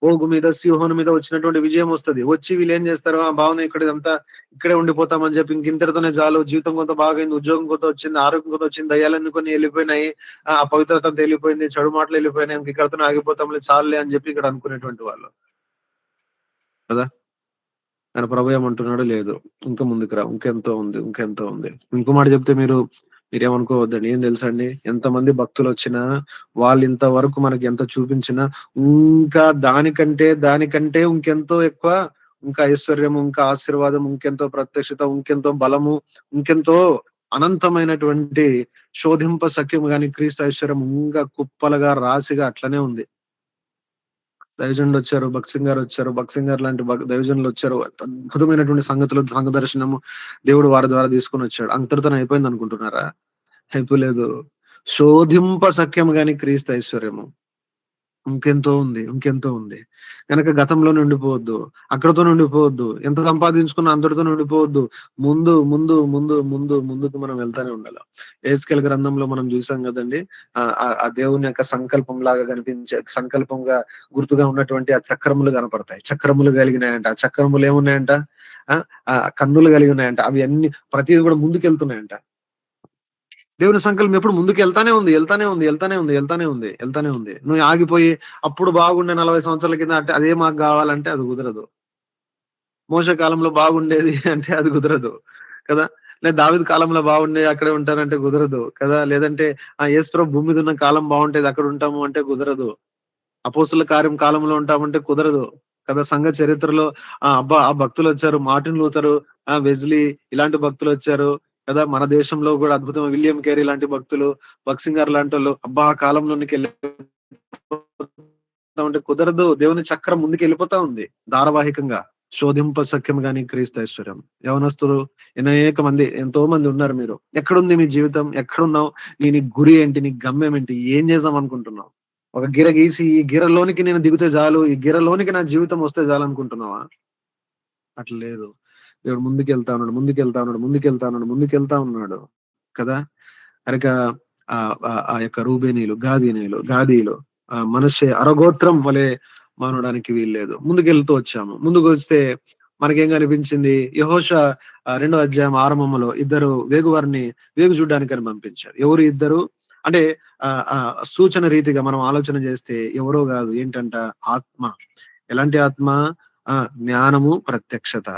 ఓగు మీద, సీహోను మీద వచ్చినటువంటి విజయం వస్తది. వచ్చి వీళ్ళేం చేస్తారు, బావున్నాయి ఇక్కడిదంతా, ఇక్కడే ఉండిపోతామని చెప్పి ఇంతటితోనే చాలు, జీవితం కొంత బాగైంది, ఉద్యోగం కొంత వచ్చింది, ఆరోగ్యం కొంత వచ్చింది, దయ్యాలన్నీ కొన్ని వెళ్ళిపోయినాయి, ఆ పవిత్రత అంతా వెళ్ళిపోయింది, చెడు మాటలు వెళ్ళిపోయినాయి, ఇంక ఇక్కడితోనే ఆగిపోతాంలే, చాలులే అని చెప్పి ఇక్కడ అనుకునేటువంటి వాళ్ళు కదా. ఆయన ప్రభు ఏమంటున్నాడు, లేదు ఇంకా ముందుకు రా, ఇంకెంతో ఉంది, ఇంకెంతో ఉంది. ఇంకో మాట చెప్తే మీరేమనుకోవద్దండి. ఏం తెలుసా అండి, ఎంతమంది భక్తులు వచ్చినా, వాళ్ళు ఇంతవరకు మనకి ఎంత చూపించినా, ఇంకా దానికంటే ఇంకెంతో ఎక్కువ, ఇంకా ఐశ్వర్యము, ఇంకా ఆశీర్వాదం, ఇంకెంతో ప్రత్యక్షత, ఇంకెంతో బలము, ఇంకెంతో అనంతమైనటువంటి శోధింప సఖ్యము గాని క్రీస్తు ఐశ్వర్యం ఇంకా కుప్పలుగా రాశిగా అట్లనే ఉంది. దైవజనులు వచ్చారు, భక్త్ సింగ్ గారు వచ్చారు, భక్త్ సింగ్ గారు లాంటి దైవజనులు వచ్చారు, అద్భుతమైనటువంటి సంగతులు, సంఘ దర్శనము దేవుడు వారి ద్వారా తీసుకొని వచ్చాడు. అంతటితో అయిపోయింది అనుకుంటున్నారా? అయిపోలేదు. శోధింప సఖ్యం గాని క్రీస్తు ఐశ్వర్యము ఇంకెంతో ఉంది, ఇంకెంతో ఉంది. గనక గతంలోనే ఉండిపోవద్దు, అక్కడితోనే ఉండిపోవద్దు, ఎంత సంపాదించుకున్నా అంతటితోనే ఉండిపోవద్దు. ముందు ముందు ముందు ముందు ముందుకు మనం వెళ్తానే ఉండాలి. యెహెజ్కేలు గ్రంథంలో మనం చూసాం కదండి, ఆ దేవుని యొక్క సంకల్పం లాగా కనిపించే, సంకల్పంగా గుర్తుగా ఉన్నటువంటి ఆ చక్రములు కనపడతాయి. చక్రములు కలిగినాయంట. ఆ చక్రములు ఏమున్నాయంట, ఆ ఆ కన్నులు కలిగి ఉన్నాయంట. అవి అన్ని ప్రతిది కూడా ముందుకెళ్తున్నాయంట. దేవుని సంకల్పం ఎప్పుడు ముందుకు వెళ్తానే ఉంది. నువ్వు ఆగిపోయి అప్పుడు బాగుండే 40 సంవత్సరాల కింద అంటే అదే మాకు కావాలంటే అది కుదరదు. మోషే కాలంలో బాగుండేది అంటే అది కుదరదు కదా. లేదా దావీదు కాలంలో బాగుండే అక్కడే ఉంటానంటే కుదరదు కదా. లేదంటే యేసుప్రభు భూమి మీద ఉన్న కాలం బాగుంటేది అక్కడ ఉంటాము అంటే కుదరదు. అపోస్తుల కార్యం కాలంలో ఉంటామంటే కుదరదు కదా. సంఘ చరిత్రలో ఆ భక్తులు వచ్చారు, మార్టిన్ లూథరు, వెజ్లీ ఇలాంటి భక్తులు వచ్చారు కదా. మన దేశంలో కూడా అద్భుతమైన విలియం కేరీ లాంటి భక్తులు, బక్సింగర్ లాంటి వాళ్ళు ఆ కాలంలోనికి ఉంటే కుదరదు. దేవుని చక్రం ముందుకు వెళ్ళిపోతా ఉంది ధారావాహికంగా. శోధింప సఖ్యం గాని క్రీస్తు ఐశ్వర్యం. యవనస్తులు అనేక మంది, ఎంతో మంది ఉన్నారు. మీరు ఎక్కడుంది మీ జీవితం, ఎక్కడున్నావు, నీ గురి ఏంటి, నీ గమ్యం ఏంటి, ఏం చేద్దాం అనుకుంటున్నావు? ఒక గిర గీసి ఈ గిరలోనికి నేను దిగితే చాలు, ఈ గిరలోనికి నా జీవితం వస్తే చాలు అనుకుంటున్నావా? అట్లా లేదు. దేవుడు ముందుకెళ్తా ఉన్నాడు కదా. కనుక ఆ యొక్క రూబేనీలు, గాదీలు మనషే అరగోత్రం వలె మానడానికి వీల్లేదు. ముందుకెళ్తూ వచ్చాము. ముందుకు వస్తే మనకేం కనిపించింది, యెహోషువ 2వ అధ్యాయం ఆరంభంలో ఇద్దరు వేగువారిని వేగు చూడడానికని పంపించారు. ఎవరు ఇద్దరు అంటే సూచన రీతిగా మనం ఆలోచన చేస్తే ఎవరో కాదు, ఏంటంట, ఆత్మ. ఎలాంటి ఆత్మ? జ్ఞానము, ప్రత్యక్షత,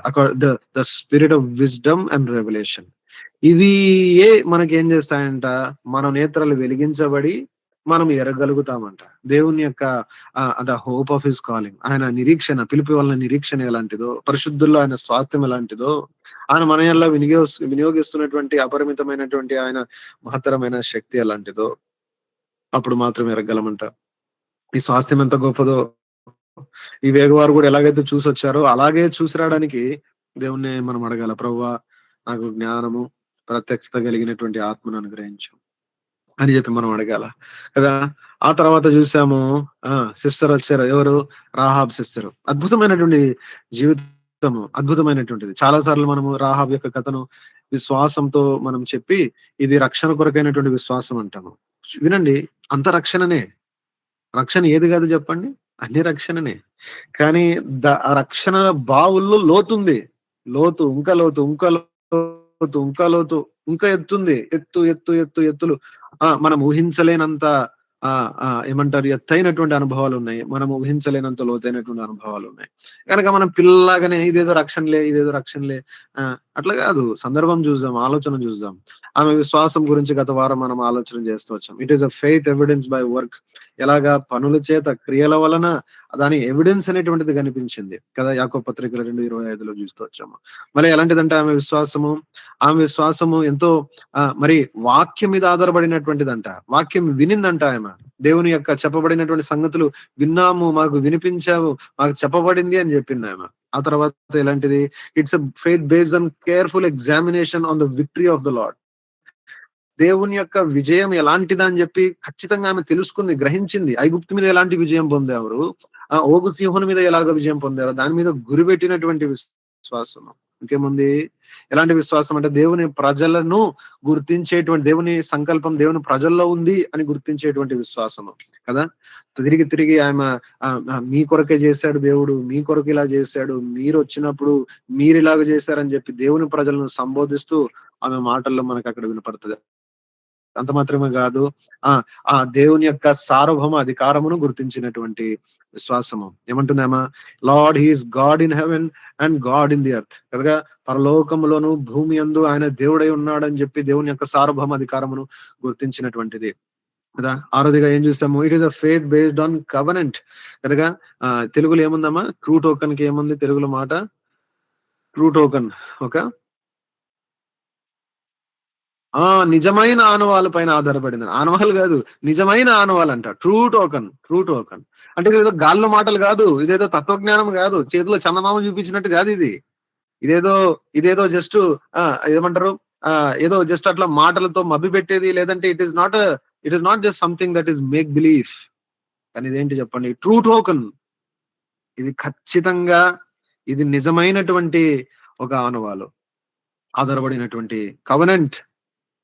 the spirit of wisdom and revolution. ఇవి మనకేం చేస్తాయంట, మన నేత్రాలు వెలిగించబడి మనం ఎరగలుగుతామంట. దేవుని యొక్క the hope of his calling, ఆయన నిరీక్షణ, పిలుపు వలన నిరీక్షణ ఎలాంటిదో, పరిశుద్ధుల్లో ఆయన స్వాస్థ్యం ఎలాంటిదో, ఆయన మనయల్లా వినియోగిస్తున్నటువంటి అపరిమితమైనటువంటి ఆయన మహత్తరమైన శక్తి ఎలాంటిదో అప్పుడు మాత్రం ఎరగలమంట. ఈ స్వాస్థ్యం ఎంత గొప్పదో ఈ వేగవారు కూడా ఎలాగైతే చూసొచ్చారో అలాగే చూసి రావడానికి దేవుణ్ణి మనం అడగాల. ప్రభువా, నాకు జ్ఞానము, ప్రత్యక్షత కలిగినటువంటి ఆత్మను అనుగ్రహించు అని చెప్పి మనం అడగాల కదా. ఆ తర్వాత చూసాము, సిస్టర్ వచ్చారు. ఎవరు? Rahab sister. అద్భుతమైనటువంటి జీవితము, అద్భుతమైనటువంటిది. చాలా సార్లు మనము రాహాబ్ యొక్క కథను విశ్వాసంతో మనం చెప్పి ఇది రక్షణ కొరకైనటువంటి విశ్వాసం అంటాము. వినండి, అంత రక్షణనే. రక్షణ ఏది కాదు చెప్పండి? అన్ని రక్షణనే. కానీ ఆ రక్షణ బావుల్లో లోతుంది. ఇంకా లోతు, ఇంకా లోతు, ఇంకా ఎత్తుంది. ఎత్తులు మనం ఊహించలేనంత ఏమంటారు, ఎత్తైనటువంటి అనుభవాలు ఉన్నాయి. మనం ఊహించలేనంత లోతైనటువంటి అనుభవాలు ఉన్నాయి. కనుక మనం పిల్లలాగానే ఇదేదో రక్షణలే అట్లా కాదు. సందర్భం చూద్దాం, ఆలోచన చూద్దాం. ఆమె విశ్వాసం గురించి గత వారం మనం ఆలోచన చేస్తూ వచ్చాం. It is a faith evidence by work. ఎలాగా పనుల చేత, క్రియల వలన దాని ఎవిడెన్స్ అనేటువంటిది కనిపించింది కదా. యాకోబు పత్రిక 2:25లో చూస్తూ వచ్చాము. మళ్ళీ ఎలాంటిదంటే ఆమె విశ్వాసము ఎంతో మరి వాక్యం మీద ఆధారపడినటువంటిదంట. వాక్యం వినిందంట. ఆమె దేవుని యొక్క చెప్పబడినటువంటి సంగతులు విన్నాము, మాకు వినిపించావు, మాకు చెప్పబడింది అని చెప్పింది ఆమె. ఆ తర్వాత ఎలాంటిది? It's a faith based on careful examination on the victory of the lord. దేవుని యొక్క విజయం ఎలాంటిదని చెప్పి ఖచ్చితంగా ఆమె తెలుసుకుంది, గ్రహించింది. ఐగుప్తు మీద ఎలాంటి విజయం పొందారు, ఓగు సింహుని మీద ఎలాగ విజయం పొందారు, దాని మీద గురిపెట్టినటువంటి విశ్వాసం. ఇంకేముంది? ఎలాంటి విశ్వాసం అంటే దేవుని ప్రజలను గుర్తించేటువంటి, దేవుని సంకల్పం దేవుని ప్రజల్లో ఉంది అని గుర్తించేటువంటి విశ్వాసము కదా. తిరిగి తిరిగి ఆమె మీ కొరకే చేశాడు దేవుడు, మీ కొరకు ఇలా చేశాడు, మీరు వచ్చినప్పుడు మీరు ఇలాగ చేశారని చెప్పి దేవుని ప్రజలను సంబోధిస్తూ ఆమె మాటల్లో మనకు అక్కడ వినపడుతుంది. అంత మాత్రమే కాదు, ఆ దేవుని యొక్క సార్వభౌమ అధికారమును గుర్తించినటువంటి విశ్వాసము. ఏమంటుందేమా? Lord he is God in heaven and God in the earth కదా. పరలోకములోను భూమి యందు ఆయన దేవుడై ఉన్నాడని చెప్పి దేవుని యొక్క సార్వభౌమ అధికారమును గుర్తించినటువంటిది కదా. ఆరోదిగా ఏం చూస్తాము? It is a faith based on covenant కనుక. తెలుగులో ఏముందమ్మా? ట్రూ టోకన్ కి ఏముంది తెలుగులో మాట? ట్రూ టోకన్ నిజమైన ఆనవాళ్ళ పైన ఆధారపడింది. ఆనవాళ్ళు కాదు, నిజమైన ఆనవాళ్ళు అంట. ట్రూ టోకన్ అంటే ఇదేదో గాల్లో మాటలు కాదు, ఇదేదో తత్వజ్ఞానం కాదు, చేతిలో చందమామ చూపించినట్టు కాదు. ఇదేదో జస్ట్ ఏమంటారు, ఏదో జస్ట్ అట్లా మాటలతో మభ్య పెట్టేది, లేదంటే it is not just something that is make belief. కానీ ఇదేంటి చెప్పండి? True token. ఇది ఖచ్చితంగా ఇది నిజమైనటువంటి ఒక ఆనవాలు, ఆధారపడినటువంటి కవెనెంట్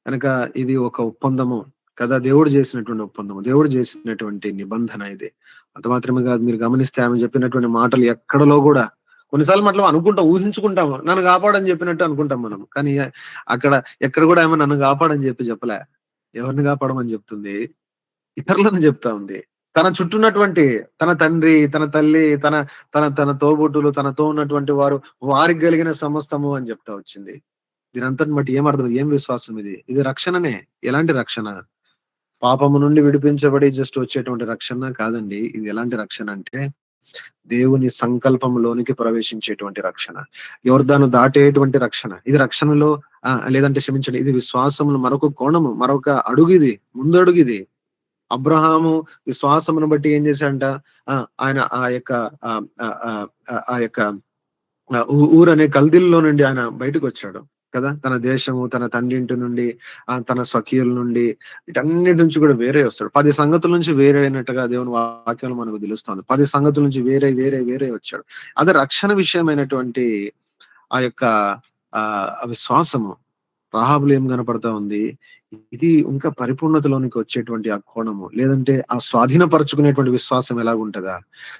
కనుక. ఇది ఒక ఒప్పందము కదా, దేవుడు చేసినటువంటి ఒప్పందము, దేవుడు చేసినటువంటి నిబంధన ఇది. అంత మాత్రమే కాదు, మీరు గమనిస్తే ఆమె చెప్పినటువంటి మాటలు ఎక్కడలో కూడా, కొన్నిసార్లు మనం ఊహించుకుంటాము, నన్ను కాపాడని చెప్పినట్టు అనుకుంటాం మనం. కానీ అక్కడ ఎక్కడ కూడా ఆమె నన్ను కాపాడని చెప్పలే. ఎవరిని కాపాడమని చెప్తుంది? ఇతరులను చెప్తా ఉంది. తన చుట్టూన్నటువంటి తన తండ్రి, తన తల్లి, తన తన తన తోబుట్టులు, తనతో ఉన్నటువంటి వారు, వారికి కలిగిన సమస్తము అని చెప్తా వచ్చింది. దీనంతటి బట్టి ఏమర్థం? ఏం విశ్వాసం ఇది? ఇది రక్షణనే. ఎలాంటి రక్షణ? పాపము నుండి విడిపించబడి జస్ట్ వచ్చేటువంటి రక్షణ కాదండి. ఇది ఎలాంటి రక్షణ అంటే దేవుని సంకల్పంలోనికి ప్రవేశించేటువంటి రక్షణ, యోర్దాను దాటేటువంటి రక్షణ. ఇది రక్షణలో లేదంటే క్షమించండి, ఇది విశ్వాసములు మరొక కోణము, మరొక అడుగు. ఇది ముందడుగు. ఇది అబ్రహాము విశ్వాసమును బట్టి ఏం చేశాడంట? ఆయన ఆ యొక్క ఊరనే కల్దీల్లో నుండి ఆయన బయటకు వచ్చాడు కదా. తన దేశము, తన తండ్రి ఇంటి నుండి, తన స్వకీయుల నుండి, వీటన్నిటి నుంచి కూడా వేరే వస్తాడు. 10 సంగతుల నుంచి వేరే అయినట్టుగా దేవుని వాక్యం మనకు తెలుస్తుంది. 10 సంగతుల నుంచి వేరే వేరే వేరే వచ్చాడు. అదే రక్షణ విషయమైనటువంటి ఆ యొక్క విశ్వాసము రాహాబులో ఏం కనపడతా ఉంది? ఇది ఇంకా పరిపూర్ణతలోనికి వచ్చేటువంటి ఆ కోణము, లేదంటే ఆ స్వాధీనపరచుకునేటువంటి విశ్వాసం ఎలాగుంటదా?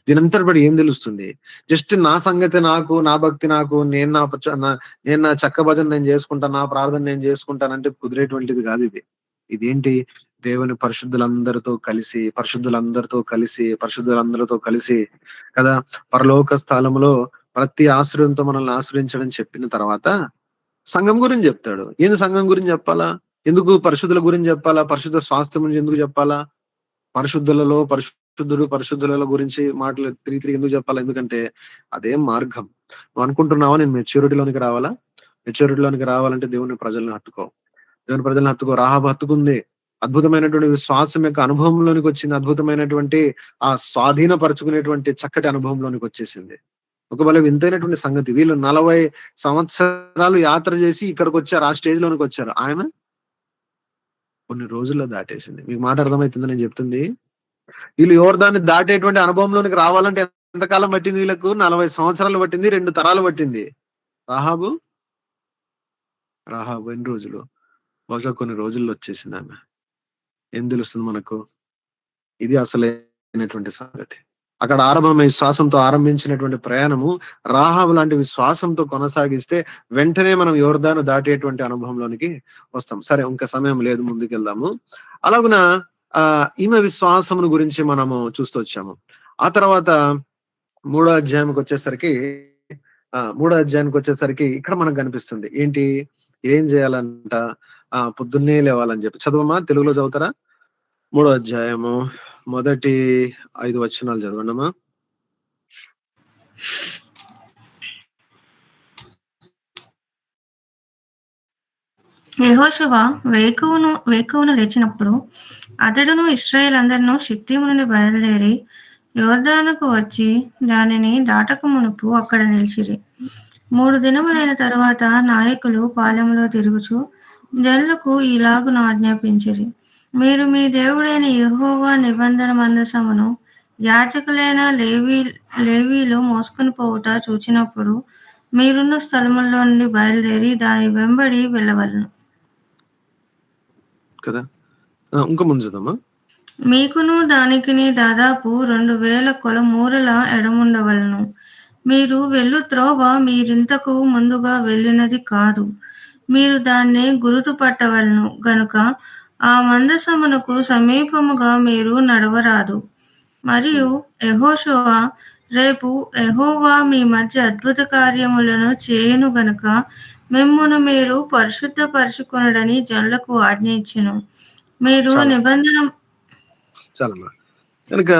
దీనంతటి బట్టి ఏం తెలుస్తుంది? జస్ట్ నా సంగతి నాకు, నా భక్తి నాకు, నేను నా చక్క భజన నేను చేసుకుంటాను, నా ప్రార్థన నేను చేసుకుంటానంటే కుదిరేటువంటిది కాదు. ఇదేంటి? దేవుని పరిశుద్ధులందరితో కలిసి కదా పరలోక స్థలములో ప్రతి ఆశ్రయంతో మనల్ని ఆశ్రయించడం చెప్పిన తర్వాత సంఘం గురించి చెప్తాడు. ఏంది సంఘం గురించి చెప్పాలా? ఎందుకు పరిశుద్ధుల గురించి చెప్పాలా? పరిశుద్ధ స్వాస్థ్యం గురించి ఎందుకు చెప్పాలా? పరిశుద్ధుల గురించి మాటలు తిరిగి ఎందుకు చెప్పాలా? ఎందుకంటే అదే మార్గం. నువ్వు అనుకుంటున్నావా నేను మెచ్యూరిటీలోనికి రావాలా? మెచ్యూరిటీలోనికి రావాలంటే దేవుని ప్రజలను హత్తుకో. రాహాబు హత్తుకుంది. అద్భుతమైనటువంటి విశ్వాసం యొక్క అనుభవంలోనికి వచ్చింది. అద్భుతమైనటువంటి ఆ స్వాధీనపరచుకునేటువంటి చక్కటి అనుభవంలోనికి వచ్చేసింది. ఒక బల వింతైనటువంటి సంగతి, వీళ్ళు 40 సంవత్సరాలు యాత్ర చేసి ఇక్కడికి వచ్చారు, ఆ స్టేజ్ లోనికి వచ్చారు. ఆయన కొన్ని రోజుల్లో దాటేసింది. మీకు మాట అర్థమవుతుంది నేను చెప్తుంది? వీళ్ళు యోర్దాన్ని దాటేటువంటి అనుభవంలోనికి రావాలంటే ఎంతకాలం పట్టింది? వీళ్ళకు 40 సంవత్సరాలు పట్టింది, 2 తరాలు పట్టింది. రాహాబు ఎన్ని రోజులు? బహుశా కొన్ని రోజుల్లో వచ్చేసింది ఆమె. ఏం తెలుస్తుంది మనకు? ఇది అసలైనటువంటి సంగతి. అక్కడ విశ్వాసంతో ఆరంభించినటువంటి ప్రయాణము రాహాబు లాంటి విశ్వాసంతో కొనసాగిస్తే వెంటనే మనం యోర్దాను దాటేటువంటి అనుభవంలోనికి వస్తాం. సరే, ఇంకా సమయం లేదు, ముందుకెళ్దాము. అలాగున ఈమె విశ్వాసమును గురించి మనము చూస్తూ వచ్చాము. ఆ తర్వాత 3వ అధ్యాయానికి వచ్చేసరికి ఇక్కడ మనకు కనిపిస్తుంది ఏంటి? ఏం చేయాలంట? పొద్దున్నే లేవాలని చెప్పి. చదవమ్మా, తెలుగులో చదువుతారా? 3వ అధ్యాయము మొదటి 5 వచనాలు చదవండమ్మా. యెహోషువ వేకువను లేచినప్పుడు అతడును ఇశ్రాయేలు అందరినూ షిత్తీము నుండి బయలుదేరి యోర్దానుకు వచ్చి దానిని దాటక మునుపు అక్కడ నిలిచిరి. 3 దినములైన తరువాత నాయకులు పాలెంలో తిరుగుచు జనులకు ఇలాగున ఆజ్ఞాపించిరి, మీరు మీ దేవుడైన యెహోవా నిబంధన మందసమును యాజకులైన లేవీలు మోసుకొని పోవుట చూచినప్పుడు మీరున్న స్థలములో నుండి బయలుదేరి దాని వెంబడి వెళ్ళవలెను. కదా. ఇంకా ముందు చూద్దామా. మీకును దానికిని దాదాపు 2000 కొలమూరల ఎడముండవలెను. మీరు వెళ్ళు త్రోవ మీరింతకు ముందుగా వెళ్ళినది కాదు. మీరు దాన్ని గురుతు పట్టవలెను గనుక ఆ మందసమునకు సమీపముగా మీరు నడవరాదు. మరియు యెహోషువ, రేపు యెహోవా మీ మధ్య అద్భుత కార్యములను చేయును గనుక మిమ్మును మీరు పరిశుద్ధపరచుకొనుడని జనులకు ఆజ్ఞ ఇచ్చెను. మీరు చాలా నిబంధన చాలా కనుక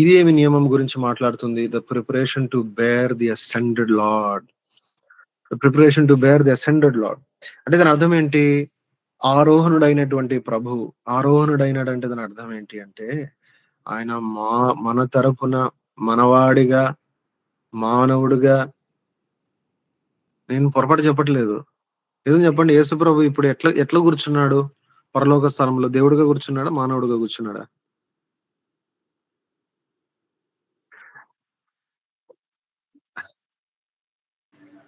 ఇది ఏమి నియమం గురించి మాట్లాడుతుంది? The preparation to bear the ascended Lord. Preparation to bear the ascended Lord అంటే దాని అర్థం ఏంటి? ఆరోహణుడైనటువంటి ప్రభు. ఆరోహణుడైనాడంటే దాని అర్థం ఏంటి అంటే ఆయన మన తరపున మనవాడిగా, మానవుడిగా, నేను పొరపాటు చెప్పట్లేదు, నిజం చెప్పండి. యేసు ప్రభు ఇప్పుడు ఎట్లా కూర్చున్నాడు? పరలోక స్థలంలో దేవుడిగా కూర్చున్నాడా, మానవుడిగా కూర్చున్నాడా?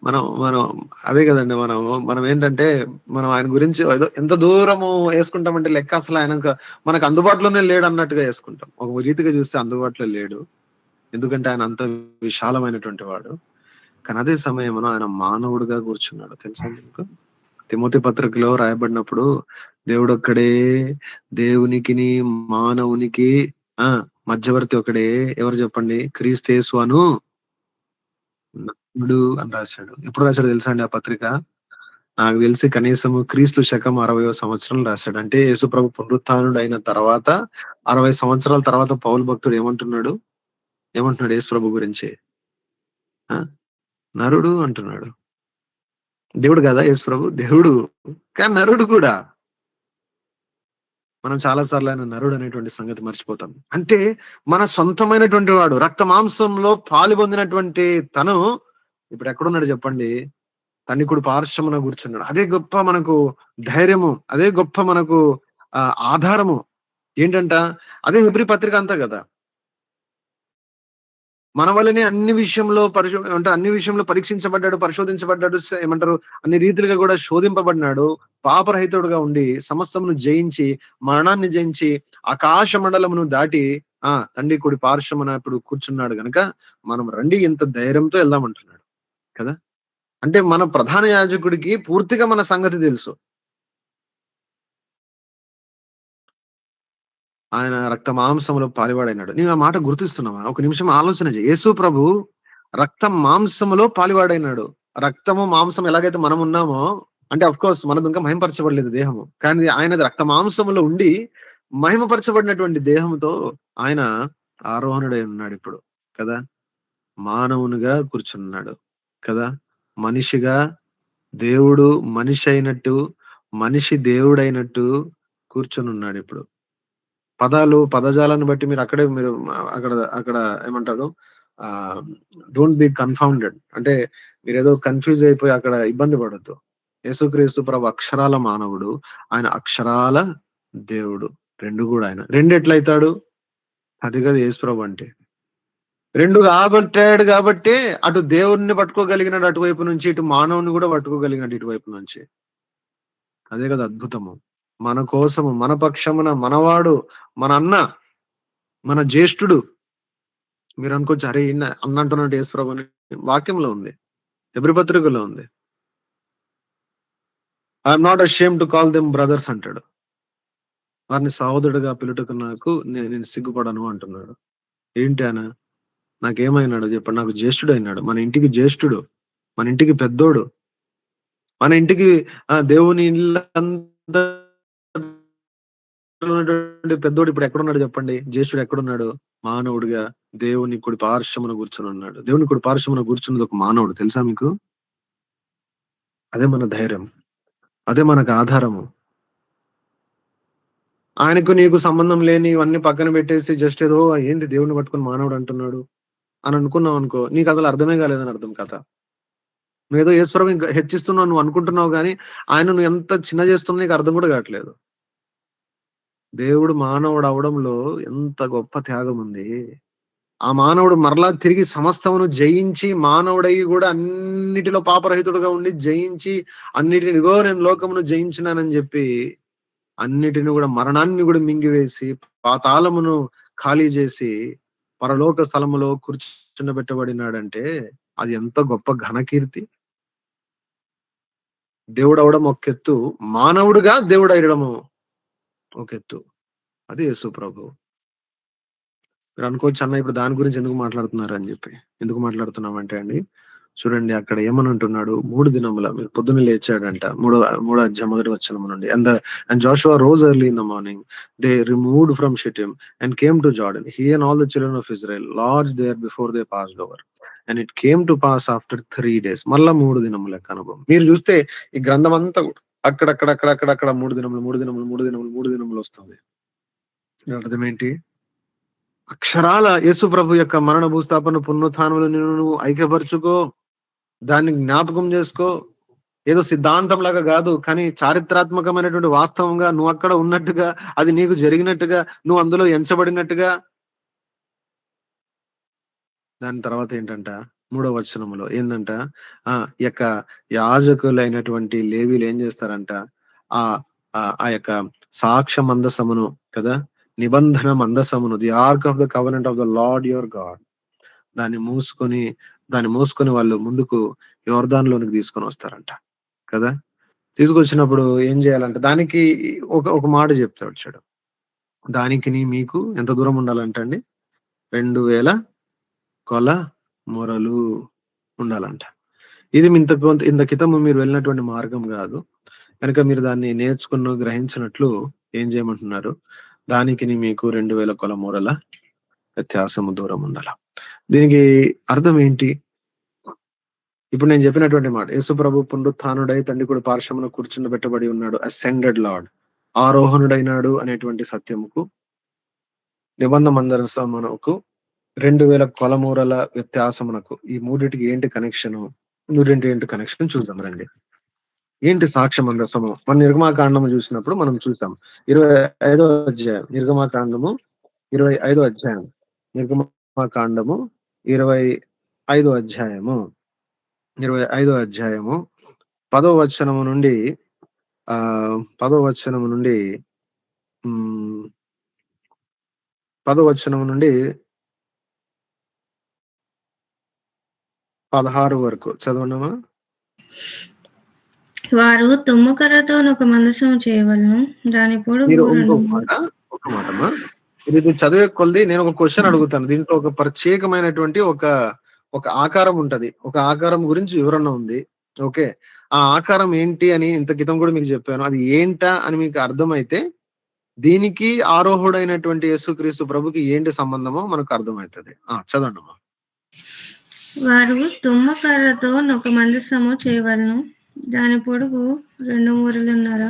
మనం మనం అదే కదండి. మనం ఏంటంటే మనం ఆయన గురించి ఏదో ఎంత దూరము వేసుకుంటామంటే లెక్క అసలు ఆయన మనకు అందుబాటులోనే లేడు అన్నట్టుగా వేసుకుంటాం. ఒక రీతిగా చూస్తే అందుబాటులో లేడు, ఎందుకంటే ఆయన అంత విశాలమైనటువంటి వాడు. కానీ అదే సమయంలో ఆయన మానవుడిగా కూర్చున్నాడు. తెలుసా మీకు? తిమోతి పత్రికలో రాయబడినప్పుడు దేవుడు ఒక్కడే, దేవునికిని మానవునికి మధ్యవర్తి ఒకడే. ఎవరు చెప్పండి? క్రీస్తు యేసు అను నరుడు అని రాశాడు. ఎప్పుడు రాశాడు తెలుసా అండి ఆ పత్రిక? నాకు తెలిసి కనీసం క్రీస్తు శకం 60వ సంవత్సరం రాశాడు. అంటే యేసు ప్రభు పునరుత్థానుడు అయిన తర్వాత 60 సంవత్సరాల తర్వాత పౌలు భక్తుడు ఏమంటున్నాడు యేసు ప్రభు గురించి? నరుడు అంటున్నాడు. దేవుడు కదా యేసు ప్రభు? దేవుడు, కానీ నరుడు కూడా. మనం చాలా సార్లు ఆయన నరుడు అనేటువంటి సంగతి మర్చిపోతాం. అంటే మన సొంతమైనటువంటి వాడు, రక్త మాంసంలో పాలు పొందినటువంటి తను ఇప్పుడు ఎక్కడున్నాడు చెప్పండి? తన్నికుడు పార్శ్వమున కూర్చున్నాడు. అదే గొప్ప మనకు ధైర్యము, అదే గొప్ప మనకు ఆధారము. ఏంటంట? అదే హెబ్రీ పత్రిక అంతా కదా. మన వల్లనే అన్ని విషయంలో అన్ని విషయంలో పరీక్షించబడ్డాడు, పరిశోధించబడ్డాడు, ఏమంటారు అన్ని రీతిలుగా కూడా శోధింపబడినాడు. పాపరహితుడుగా ఉండి సమస్తమును జయించి, మరణాన్ని జయించి, ఆకాశ మండలమును దాటి తండ్రి కుడి పార్శ్వమున ఇప్పుడు కూర్చున్నాడు గనక మనం రండి ఇంత ధైర్యంతో వెళ్దామంటున్నాడు కదా. అంటే మన ప్రధాన యాజకుడికి పూర్తిగా మన సంగతి తెలుసు. ఆయన రక్త మాంసములో పాలివాడైనాడు. నీవు ఆ మాట గుర్తిస్తున్నావా? ఒక నిమిషం ఆలోచన చేయి. యేసు ప్రభు రక్త మాంసములో పాలివాడైనాడు. రక్తము మాంసం ఎలాగైతే మనం ఉన్నామో, అంటే అఫ్ కోర్స్ మనది ఇంకా మహిమపరచబడలేదు దేహము, కానీ ఆయనది రక్త మాంసములో ఉండి మహిమపరచబడినటువంటి దేహంతో ఆయన ఆరోహణుడై ఉన్నాడు ఇప్పుడు కదా. మానవునిగా కూర్చున్నాడు కదా. మనిషిగా దేవుడు మనిషి అయినట్టు, మనిషి దేవుడైనట్టు కూర్చొని ఉన్నాడు ఇప్పుడు. పదజాలాన్ని బట్టి మీరు అక్కడ అక్కడ ఏమంటారు, డోంట్ బి కన్ఫౌండెడ్. అంటే మీరు ఏదో కన్ఫ్యూజ్ అయిపోయి అక్కడ ఇబ్బంది పడద్దు. యేసుక్రీస్తు ప్రభు అక్షరాల మానవుడు, ఆయన అక్షరాల దేవుడు. రెండు కూడా ఆయన. రెండు ఎట్లయితాడు? అది కదా యేసు ప్రభు అంటే. రెండు కాబట్టాడు కాబట్టి అటు దేవుడిని పట్టుకోగలిగినాడు అటువైపు నుంచి, ఇటు మానవుని కూడా పట్టుకోగలిగినాడు ఇటువైపు నుంచి. అదే కదా అద్భుతము. మన కోసము, మన పక్షమున, మనవాడు, మన అన్న, మన జ్యేష్ఠుడు. మీరు అనుకోవచ్చు, అరే అన్న అంటున్నాడు యేసు ప్రభు అని. వాక్యంలో ఉంది, హెబ్రీ పత్రికలో ఉంది. I'm not ashamed to call them brothers అంటాడు. వారిని సహోదరుడుగా పిలుటకు నేను సిగ్గుపడను అంటున్నాడు. ఏంటి ఆయన? నాకేమైనాడు చెప్పండి? నాకు జ్యేష్ఠుడు అయినాడు. మన ఇంటికి జ్యేష్ఠుడు, మన ఇంటికి పెద్దోడు, మన ఇంటికి దేవుని ఇల్లంతా పెద్దోడు ఇప్పుడు ఎక్కడున్నాడు చెప్పండి? జ్యేష్ఠుడు ఎక్కడున్నాడు? మానవుడిగా దేవుని కుడి పార్శ్వమున కూర్చుని ఉన్నాడు. దేవుని కుడి పార్శ్వమున కూర్చున్నది ఒక మానవుడు. తెలుసా మీకు? అదే మన ధైర్యం, అదే మనకు ఆధారము. ఆయనకు నీకు సంబంధం లేని ఇవన్నీ పక్కన పెట్టేసి జస్ట్ ఏదో ఏంటి దేవుని పట్టుకుని మానవుడు అంటున్నాడు అని అనుకున్నావు అనుకో, నీకు అసలు అర్థమే కాలేదని అర్థం కథ. నువ్వేదో యేసుప్రభు ఇంకా హెచ్చిస్తున్నావు నువ్వు అనుకుంటున్నావు కానీ ఆయన నువ్వు ఎంత చిన్న చేస్తున్నావు నీకు అర్థం కూడా కావట్లేదు. దేవుడు మానవుడు అవడంలో ఎంత గొప్ప త్యాగం ఉంది. ఆ మానవుడు మరలా తిరిగి సమస్తమును జయించి మానవుడై కూడా అన్నిటిలో పాపరహితుడుగా ఉండి జయించి అన్నిటిని ఇగో నేను లోకమును జయించినానని చెప్పి అన్నిటిని కూడా మరణాన్ని కూడా మింగివేసి పాతాళమును ఖాళీ చేసి పరలోక స్థలములో కూర్చుండబెట్టబడినాడంటే అది ఎంత గొప్ప ఘనకీర్తి. దేవుడు అవడం ఒక ఎత్తు, మానవుడుగా దేవుడు అయ్యడము ఒక ఎత్తు. అది యేసు ప్రభు. మీరు అనుకోవచ్చు అన్న ఇప్పుడు దాని గురించి ఎందుకు మాట్లాడుతున్నారు అని చెప్పి. ఎందుకు మాట్లాడుతున్నామంటే అండి, చూడండి అక్కడ ఏమని అంటున్నాడు, 3 దినముల మీరు పొద్దున్న లేచాడంట. మూడో అధ్యాయం మొదటి వచనం నుండి. And Joshua rose early in the morning. They removed from Shittim and came to Jordan. He and all the children of Israel lodged there before they passed over. And it came to pass after 3 days. మళ్ళా 3 దినముల అనుభవం. మీరు చూస్తే ఈ గ్రంథం అంతా అక్కడక్కడ 3 దినములు వస్తుంది. అర్థం ఏంటి? అక్షరాల యేసు ప్రభు యొక్క మరణ భూస్థాపన పునరుత్థానములు నువ్వు ఐక్యపరచుకో, దాన్ని జ్ఞాపకం చేసుకో. ఏదో సిద్ధాంతం లాగా కాదు, కానీ చారిత్రాత్మకమైనటువంటి వాస్తవంగా నువ్వు అక్కడ ఉన్నట్టుగా, అది నీకు జరిగినట్టుగా, నువ్వు అందులో ఎంచబడినట్టుగా. దాని తర్వాత ఏంటంట 3వ వచనములో ఏందంట, ఈ యొక్క యాజకులైనటువంటి లేవీలు ఏం చేస్తారంట, ఆ యొక్క సాక్ష్య మందసమును కదా, నిబంధన మందసమును, the ark of the covenant of the Lord your God, దాన్ని మోసుకొని వాళ్ళు ముందుకు యోర్దానులోనికి తీసుకొని వస్తారంట కదా. తీసుకొచ్చినప్పుడు ఏం చేయాలంటే దానికి ఒక మాట చెప్తాడు చూడు, దానికి మీకు ఎంత దూరం ఉండాలంట అండి, 2000 కొల మొరలు ఉండాలంట. ఇది ఇంత కితము మీరు వెళ్ళినటువంటి మార్గం కాదు కనుక మీరు దాన్ని నేర్చుకున్న గ్రహించినట్లు ఏం చేయమంటున్నారు, దానికి మీకు 2000 కొల మొరల వ్యత్యాసము దూరం ఉండాల. దీనికి అర్థం ఏంటి? ఇప్పుడు నేను చెప్పినటువంటి మాట, యేసు ప్రభు పునరుత్థానుడై తండ్రి కూడా పార్శ్వమున కూర్చుండబెట్టబడి ఉన్నాడు, అసెండెడ్ లార్డ్, ఆరోహణుడైనాడు అనేటువంటి సత్యముకు, నిబంధన మందసమునకు 2000 కొలమూరల వ్యత్యాసమునకు ఈ మూడింటికి ఏంటి కనెక్షన్ చూద్దాం రండి. ఏంటి సాక్ష్య మందసము? మన నిర్గమాకాండము చూసినప్పుడు మనం చూసాం 25వ అధ్యాయం, నిర్గమాకాండము 25వ అధ్యాయం, నిర్గమాకాండము 25వ అధ్యాయము 25వ అధ్యాయము 10వ వచనము నుండి 10వ వచనము నుండి 10వ వచనము నుండి 16 వరకు చదవనమా? వారు తుమ్మకర్రతో ఒక మందసం చేయవలను, దాని పొడుగు ఒక మాటమా ఇది చదివే కొద్ది నేను ఒక క్వశ్చన్ అడుగుతాను. దీంట్లో ఒక ప్రత్యేకమైనటువంటి ఒక ఆకారం ఉంటది, ఒక ఆకారం గురించి వివరణ ఉంది. ఓకే, ఆ ఆకారం ఏంటి అని ఇంత క్రితం కూడా మీకు చెప్పాను. అది ఏంటా అని మీకు అర్థమైతే దీనికి ఆరోహుడైనటువంటి యేసుక్రీస్తు ప్రభుకి ఏంటి సంబంధమో మనకు అర్థమవుతుంది. చదవండి. వారు తుమ్మకర్రతో ఒక మందసము చేయవలను, దాని పొడుగు 2 మూరలున్నర,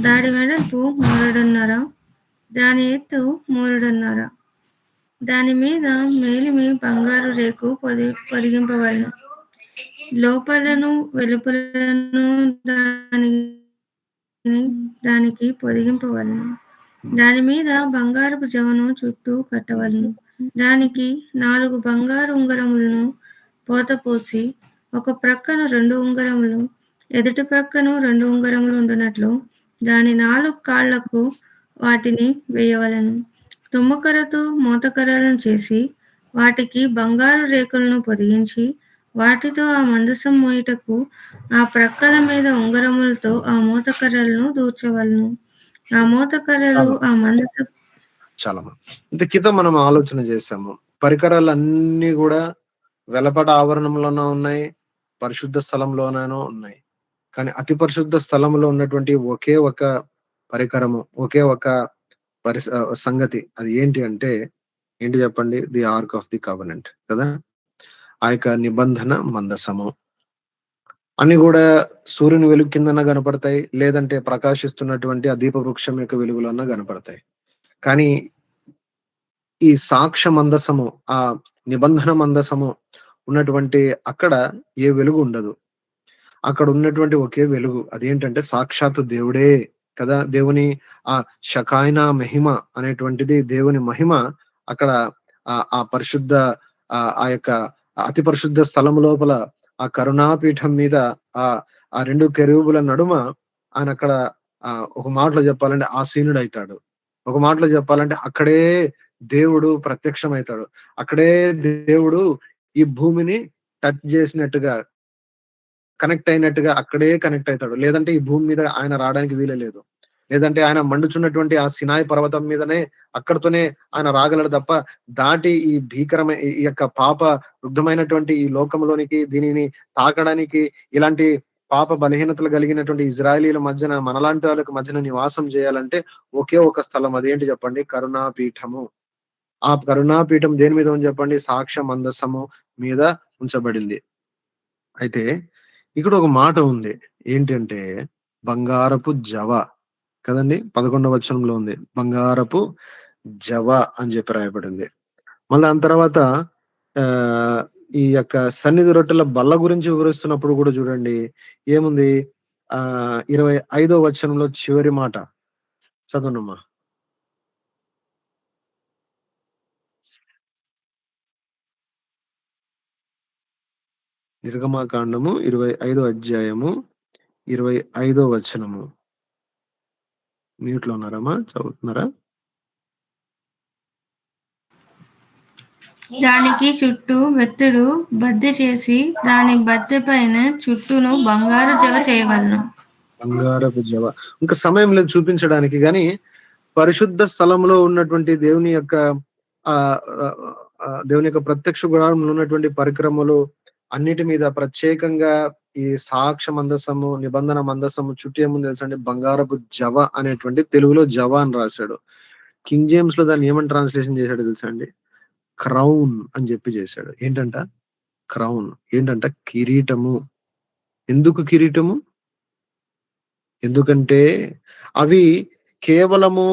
దాని వెడల్పు 3 మూరలున్నర, దాని ఎత్తు 3 మూరలున్నర. దాని మీద మేలిమి బంగారు రేకు పొదిగింపవలను, లోపలను వెలుపలను దానికి పొదిగింపవలను. దాని మీద బంగారపు జవను చుట్టూ కట్టవలను. దానికి 4 బంగారు ఉంగరములను పోతపోసి ఒక ప్రక్కన 2 ఉంగరములు, ఎదుటి ప్రక్కను 2 ఉంగరములు ఉండునట్లు దాని 4 కాళ్లకు వాటిని వేయవలను. తుమ్మకర్రతో మోతకర్రలను చేసి వాటికి బంగారు రేకులను పొదిగించి వాటితో ఆ మందసం మోయుటకు ఆ ప్రక్కల మీద ఉంగరములతో ఆ మోతకర్రలను దూర్చవలను. ఆ మోతకర్రలు ఆ మందసం. చాలా ఇంత క్రితం మనం ఆలోచన చేసాము, పరికరాలు అన్ని కూడా వెలపట ఆవరణంలోనూ ఉన్నాయి, పరిశుద్ధ స్థలంలోనూ ఉన్నాయి. కానీ అతి పరిశుద్ధ స్థలంలో ఉన్నటువంటి ఒకే ఒక పరికరము, ఒకే ఒక సంగతి, అది ఏంటి అంటే ఏంటి చెప్పండి? The ark of the covenant కదా. ఆ యొక్క నిబంధన మందసము అన్ని కూడా సూర్యుని వెలుగు కిందన్నా కనపడతాయి, లేదంటే ప్రకాశిస్తున్నటువంటి ఆ దీప వృక్షం యొక్క వెలుగులన్నా కనపడతాయి. కానీ ఈ సాక్ష్య మందసము, ఆ నిబంధన మందసము ఉన్నటువంటి అక్కడ ఏ వెలుగు ఉండదు. అక్కడ ఉన్నటువంటి ఒకే వెలుగు అదేంటంటే సాక్షాత్తు దేవుడే కదా. దేవుని ఆ షకాయినా మహిమ అనేటువంటిది, దేవుని మహిమ అక్కడ ఆ పరిశుద్ధ ఆ యొక్క అతి పరిశుద్ధ స్థలం లోపల ఆ కరుణాపీఠం మీద ఆ ఆ రెండు కెరూబుల నడుమ ఆయన అక్కడ ఒక మాటలో చెప్పాలంటే ఆసీనుడైతాడు. ఒక మాటలో చెప్పాలంటే అక్కడే దేవుడు ప్రత్యక్షమవుతాడు. అక్కడే దేవుడు ఈ భూమిని టచ్ చేసినట్టుగా, కనెక్ట్ అయినట్టుగా అక్కడే కనెక్ట్ అవుతాడు. లేదంటే ఈ భూమి మీద ఆయన రావడానికి వీలే లేదు. లేదంటే ఆయన మండుచున్నటువంటి ఆ సినాయి పర్వతం మీదనే అక్కడితోనే ఆయన రాగలడు తప్ప, దాటి ఈ భీకరమైన ఈ యొక్క పాప రుగ్ధమైనటువంటి ఈ లోకంలోనికి దీనిని తాకడానికి, ఇలాంటి పాప బలహీనతలు కలిగినటువంటి ఇజ్రాయేలీల మధ్యన, మనలాంటి వాళ్ళకి మధ్యన నివాసం చేయాలంటే ఒకే ఒక స్థలం. అదేంటి చెప్పండి? కరుణాపీఠము. ఆ కరుణాపీఠం దేని మీద ఉంది చెప్పండి? సాక్ష్య మందసము మీద ఉంచబడింది. అయితే ఇక్కడ ఒక మాట ఉంది. ఏంటంటే బంగారపు జవ కదండి. 11వ వచనంలో ఉంది. బంగారపు జవ అని చెప్పి రాయబడింది. మళ్ళీ దాని తర్వాత ఈ యొక్క సన్నిధి రొట్టెల బల్ల గురించి వివరిస్తున్నప్పుడు కూడా చూడండి ఏముంది. 25వ వచనంలో చివరి మాట చదవండమ్మా. నిర్గమాకాండము 25వ అధ్యాయము 25వ వచనము. మ్యూట్ లో ఉన్నారమ్మా, చదువుతున్నారా? దానికి చుట్టూ మెత్తడు బద్దె చేసి దాని బద్దె పైన చుట్టూను బంగారు జవ చేయవలెను. బంగారపు జవ. ఇంకా సమయం లేదు చూపించడానికి, గాని పరిశుద్ధ స్థలంలో ఉన్నటువంటి దేవుని యొక్క ఆ దేవుని యొక్క ప్రత్యక్ష గుణంలో ఉన్నటువంటి పరిక్రమలు అన్నిటి మీద ప్రత్యేకంగా ఈ సాక్ష్య మందసము, నిబంధన మందసము చుట్టూ ఏముంది తెలుసా అండి? బంగారపు జవ అనేటువంటి, తెలుగులో జవ అని రాశాడు. కింగ్ జేమ్స్ లో దాన్ని ఏమని ట్రాన్స్లేషన్ చేశాడు తెలుసా అండి? క్రౌన్ అని చెప్పి చేశాడు. ఏంటంట? క్రౌన్. ఏంటంట? కిరీటము. ఎందుకు కిరీటము? ఎందుకంటే అవి కేవలము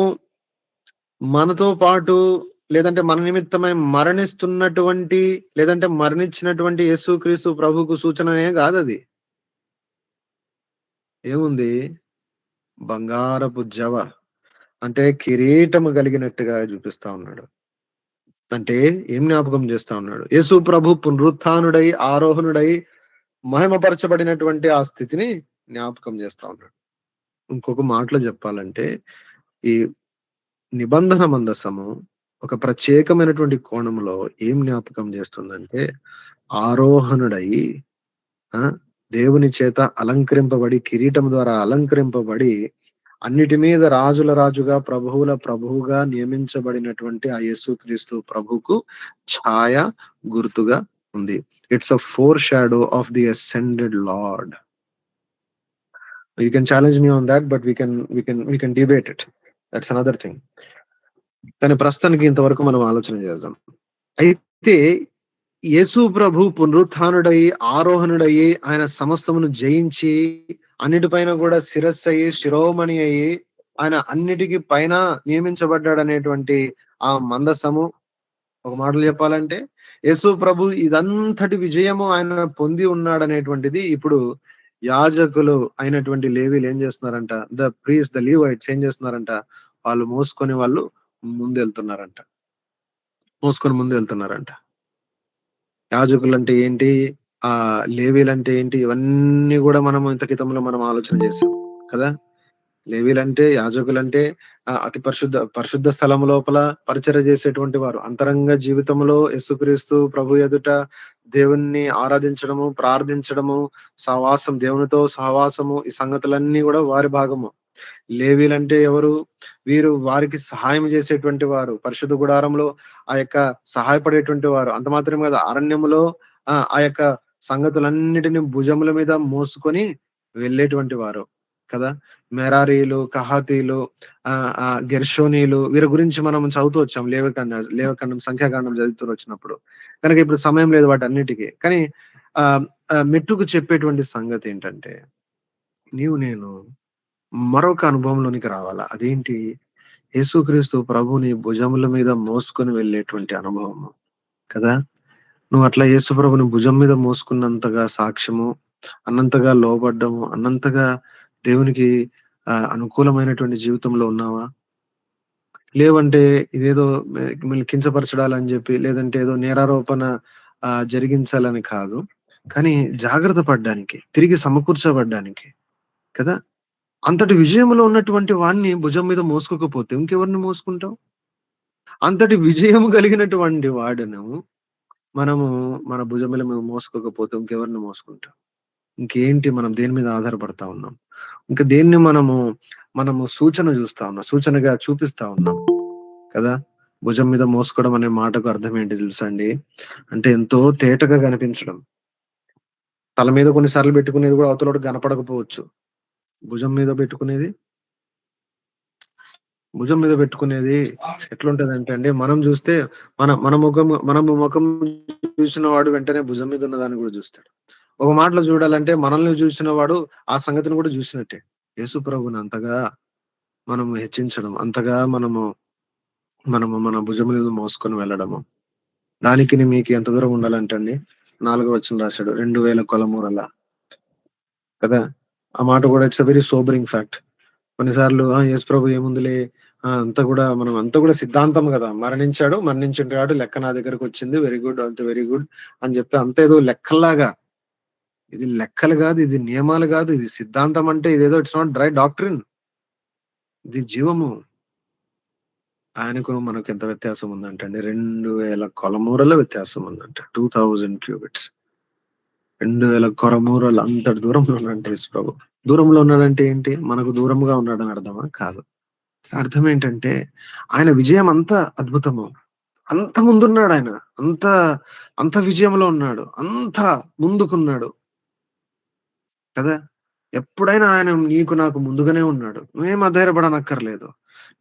మనతో పాటు, లేదంటే మన నిమిత్తమై మరణిస్తున్నటువంటి, లేదంటే మరణించినటువంటి యేసుక్రీస్తు ప్రభువుకు సూచననే కాదది. ఏముంది? బంగారపు జవ. అంటే కిరీటము కలిగినట్టుగా చూపిస్తా ఉన్నాడు. అంటే ఏం జ్ఞాపకం చేస్తా ఉన్నాడు? యేసు ప్రభు పునరుత్థానుడై ఆరోహణుడై మహిమపరచబడినటువంటి ఆ స్థితిని జ్ఞాపకం చేస్తా ఉన్నాడు. ఇంకొక మాటలో చెప్పాలంటే ఈ నిబంధన మందసము ఒక ప్రత్యేకమైనటువంటి కోణంలో ఏం జ్ఞాపకం చేస్తుందంటే, ఆరోహణుడై దేవుని చేత అలంకరింపబడి, కిరీటం ద్వారా అలంకరింపబడి, అన్నిటి మీద రాజుల రాజుగా ప్రభువుల ప్రభువుగా నియమించబడినటువంటి ఆ యేసుక్రీస్తు ప్రభుకు ఛాయ, గుర్తుగా ఉంది. It's a four shadow of the ascended lord. You can challenge me on that, but we can debate it. That's another thing. కానీ ప్రస్తుతానికి ఇంతవరకు మనం ఆలోచన చేద్దాం. అయితే యేసు ప్రభు పునరుత్థానుడై ఆరోహణుడయి ఆయన సమస్తమును జయించి అన్నిటిపైన కూడా శిరస్సు అయ్యి శిరోమణి అయ్యి ఆయన అన్నిటికీ పైన నియమించబడ్డాడనేటువంటి ఆ మందసము, ఒక మాటలు చెప్పాలంటే యేసు ప్రభు ఇదంతటి విజయము ఆయన పొంది ఉన్నాడనేటువంటిది ఇప్పుడు యాజకులు అయినటువంటి లేవీలు ఏం చేస్తున్నారంట? ద లీవైట్స్ ఏం చేస్తున్నారంట? వాళ్ళు మోసుకొని ముందెళ్తున్నారంట. యాజకులు అంటే ఏంటి? లేవీలు అంటే ఏంటి? ఇవన్నీ కూడా మనం ఇంత క్రితంలో మనం ఆలోచన చేసాం కదా. లేవీలంటే, యాజకులంటే అతి పరిశుద్ధ స్థలం లోపల పరిచర్య చేసేటువంటి వారు. అంతరంగ జీవితంలో యేసుక్రీస్తు ప్రభు ఎదుట దేవుణ్ణి ఆరాధించడము, ప్రార్థించడము, సహవాసం, దేవునితో సహవాసము, ఈ సంగతులన్నీ కూడా వారి భాగము. లేవీలంటే ఎవరు? వీరు వారికి సహాయం చేసేటువంటి వారు, పరిశుద్ధ గుడారంలో ఆ యొక్క సహాయపడేటువంటి వారు. అంత మాత్రమే కదా, అరణ్యములో ఆ యొక్క సంగతులన్నిటిని భుజముల మీద మోసుకొని వెళ్ళేటువంటి వారు కదా. మెరారీలు, కహాతీలు, గెర్షోనీలు, వీరి గురించి మనం చదువుతూ వచ్చాం లేవకాండం సంఖ్యాకాండం చదువుతూ వచ్చినప్పుడు. కనుక ఇప్పుడు సమయం లేదు వాటి అన్నిటికీ. కానీ మెట్టుకు చెప్పేటువంటి సంగతి ఏంటంటే, నేను మరొక అనుభవంలోనికి రావాలా. అదేంటి? యేసుక్రీస్తు ప్రభుని భుజముల మీద మోసుకొని వెళ్ళేటువంటి అనుభవము కదా. నువ్వు అట్లా యేసు ప్రభుని భుజం మీద మోసుకున్నంతగా సాక్ష్యము అన్నంతగా లోబడ్డము, అన్నంతగా దేవునికి అనుకూలమైనటువంటి జీవితంలో ఉన్నావా? లేవంటే ఇదేదో మిమ్మల్ని కించపరచడాలని జెప్పి, లేదంటే ఏదో నేరారోపణ జరిగించాలని కాదు. కానీ జాగ్రత్త పడ్డానికి, తిరిగి సమకూర్చబడ్డానికి కదా! అంతటి విజయంలో ఉన్నటువంటి వాడిని భుజం మీద మోసుకోకపోతే ఇంకెవరిని మోసుకుంటావు? అంతటి విజయం కలిగినటువంటి వాడును మనము మన భుజముల మీద మోసుకోకపోతే ఇంకెవరిని మోసుకుంటాం? ఇంకేంటి మనం దేని మీద ఆధారపడతా ఉన్నాం? ఇంకా దేన్ని మనము సూచన జూస్తా ఉన్నాం. సూచనగా చూపిస్తా ఉన్నాం కదా! భుజం మీద మోసుకోవడం అనే మాటకు అర్థం ఏంటి తెలుసా అండి? అంటే ఎంతో తేటగా కనిపించడం. తల మీద కొన్ని సార్లు పెట్టుకునేది గూడా అవతలోడికి కనపడకపోవచ్చు. భుజం మీద పెట్టుకునేది భుజం మీద పెట్టుకునేది ఎట్లుంటదంటే అండి, మనం జూస్తే మనము ముఖం చూసిన వాడు వెంటనే భుజం మీద ఉన్నదాన్ని గూడా జూస్తాడు. ఒక మాటలో చూడాలంటే మనల్ని జూసిన వాడు ఆ సంగతిని గూడా జూసినట్టే. యేసు ప్రభువుని అంతగా మనము హెచ్చించడం, అంతగా మనము మన భుజం మీద మోసుకొని వెళ్ళడము. దానికిని మీకు ఎంత దూరం ఉండాలంటే అండి, 4వ వచనం రాశాడు. 2000 కొలమూరల కదా! ఆ మాట గూడా ఇట్స్ ఎ వెరీ సోబరింగ్ ఫ్యాక్ట్. కొన్నిసార్లు యేసుప్రభు ఏముందిలే అంతా గూడా సిద్ధాంతం గదా! మరణించుంటాడు. లెక్క నా దగ్గరకొచ్చింది. Very good. అంత వెరీ గుడ్ అని జెప్పి అంతా ఏదో లెక్కల్లాగా. ఇది లెక్కలు గాదు. ఇది నియమాలు గాదు. ఇది సిద్ధాంతం అంటే ఇదేదో ఇట్స్ నాట్ డ్రై డాక్ట్రిన్. ఇది జీవము. ఆయనకు మనకు ఎంత వ్యత్యాసం ఉందంటే అండి, 2000 కొలమూరల వ్యత్యాసం ఉందంట. 2000 క్యూబిట్స్. 2000 కొలమూరలు అంతటి దూరంలో ఉన్నాడంట యేసుప్రభు. దూరంలో ఉన్నాడంటే ఏంటి? మనకు దూరంగా ఉన్నాడని అర్థమా? కాదు. అర్థం ఏంటంటే ఆయన విజయం అంత అద్భుతము. అంత ముందున్నాడాయన. అంత అంత విజయంలో ఉన్నాడు. అంత ముందుకున్నాడు కదా! ఎప్పుడైనా ఆయన నీకు నాకు ముందుగానే ఉన్నాడు. నువ్వేం అధైర్యపడనక్కర్లేదు.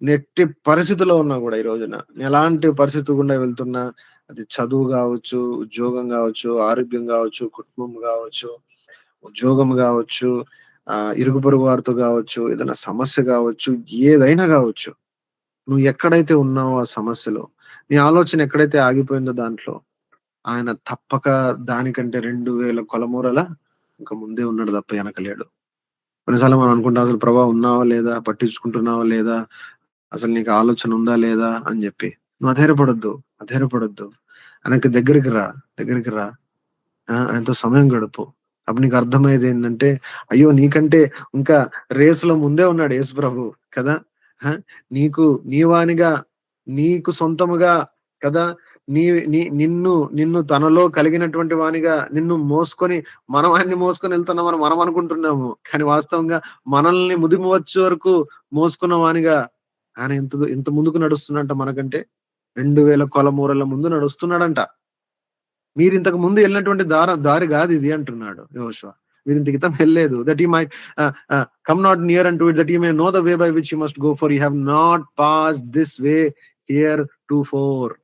ఎట్టి పరిస్థితిలో ఉన్నా గూడా ఈ రోజున ఎలాంటి పరిస్థితి గుండా వెళ్తున్నా, అది చదువు గావచ్చు, ఉద్యోగం గావచ్చు, ఆరోగ్యం గావచ్చు, కుటుంబం గావచ్చు, ఉద్యోగం గావచ్చు, ఇరుగు పొరుగు వారితో గావచ్చు, ఏదైనా సమస్య గావచ్చు, ఏదైనా గావచ్చు. నువ్వు ఎక్కడైతే ఉన్నావో ఆ సమస్యలో, నీ ఆలోచన ఎక్కడైతే ఆగిపోయిందో దాంట్లో, ఆయన తప్పక దానికంటే 2000 కొలమూరల ఇంక ముందే ఉన్నాడు తప్ప ఎనక లేడు. కొన్నిసార్లు మనం అనుకుంటాం అసలు ప్రభా ఉన్నావా లేదా? పట్టించుకుంటున్నావా లేదా? అసలు నీకు ఆలోచన ఉందా లేదా? అని జెప్పి. నువ్వు అధైర్యపడొద్దు. ఆయనకి దగ్గరికి రా. ఆయనతో సమయం గడుపు. అప్పుడు నీకు అర్థమయ్యేది ఏందంటే, అయ్యో! నీకంటే ఇంకా రేస్‌లో ముందే ఉన్నాడు యేసు ప్రభు కదా! ఆ! నీ వానిగా, నీకు సొంతముగా కదా! నీ నీ నిన్ను తనలో కలిగినటువంటి వానిగా నిన్ను మోసుకొని మనం ఆయన్ని మోసుకొని వెళ్తున్నామని మనం అనుకుంటున్నాము. కానీ వాస్తవంగా మనల్ని ముదిమి వచ్చే వరకు మోసుకున్న వానిగా ఆయన ఇంత ముందుకు నడుస్తున్నాడంట మనకంటే. 2000 కొలమూరల ముందు నడుస్తున్నాడంట. మీరింతకు ముందు ఎళ్ళినటువంటి దారి గాదిది అంటున్నాడు యెహోషువ. మీరింత క్రితం ఎళ్ళలేదు. That you might come not near unto it, that you may know the way by which you must go, for you have not passed this way heretofore.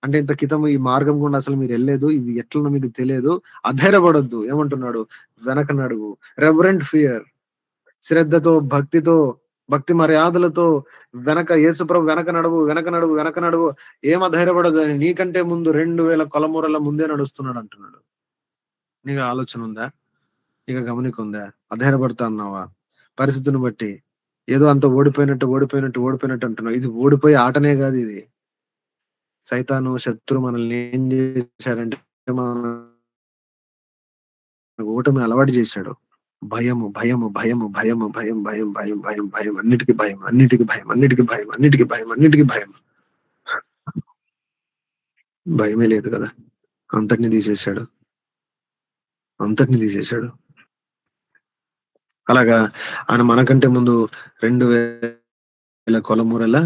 అంటే ఇంత క్రితం ఈ మార్గం గుండా అసలు మీరెళ్ళలేదు. ఇది ఎట్లనో మీకు తెలియదు. అధైర్యపడొద్దు. ఏమంటున్నాడు? వెనక నడువు. Reverent fear. శ్రద్ధతో, భక్తితో, భక్తి మర్యాదలతో యేసుప్రభు వెనక నడువు. ఏం అధైర్యపడొద్దని, నీకంటే ముందు 2000 కొలమూరల ముందే నడుస్తున్నాడంటున్నాడు. నీకు ఆలోచన ఉందా? నీకు గమనిక ఉందా? అధైర్యపడతా అన్నావా? పరిస్థితిని బట్టి ఏదో అంత ఓడిపోయినట్టు అంటున్నావు. ఇది ఓడిపోయే ఆటనే గాదు ఇది. సైతాను శత్రువు మనల్ని ఏం చేశాడంటే ఓటమి అలవాటు చేశాడు. భయము. అన్నిటికి భయం. భయమే లేదు కదా! అంతటిని తీసేశాడు. అలాగా ఆయన మనకంటే ముందు 2000 కొలమూరల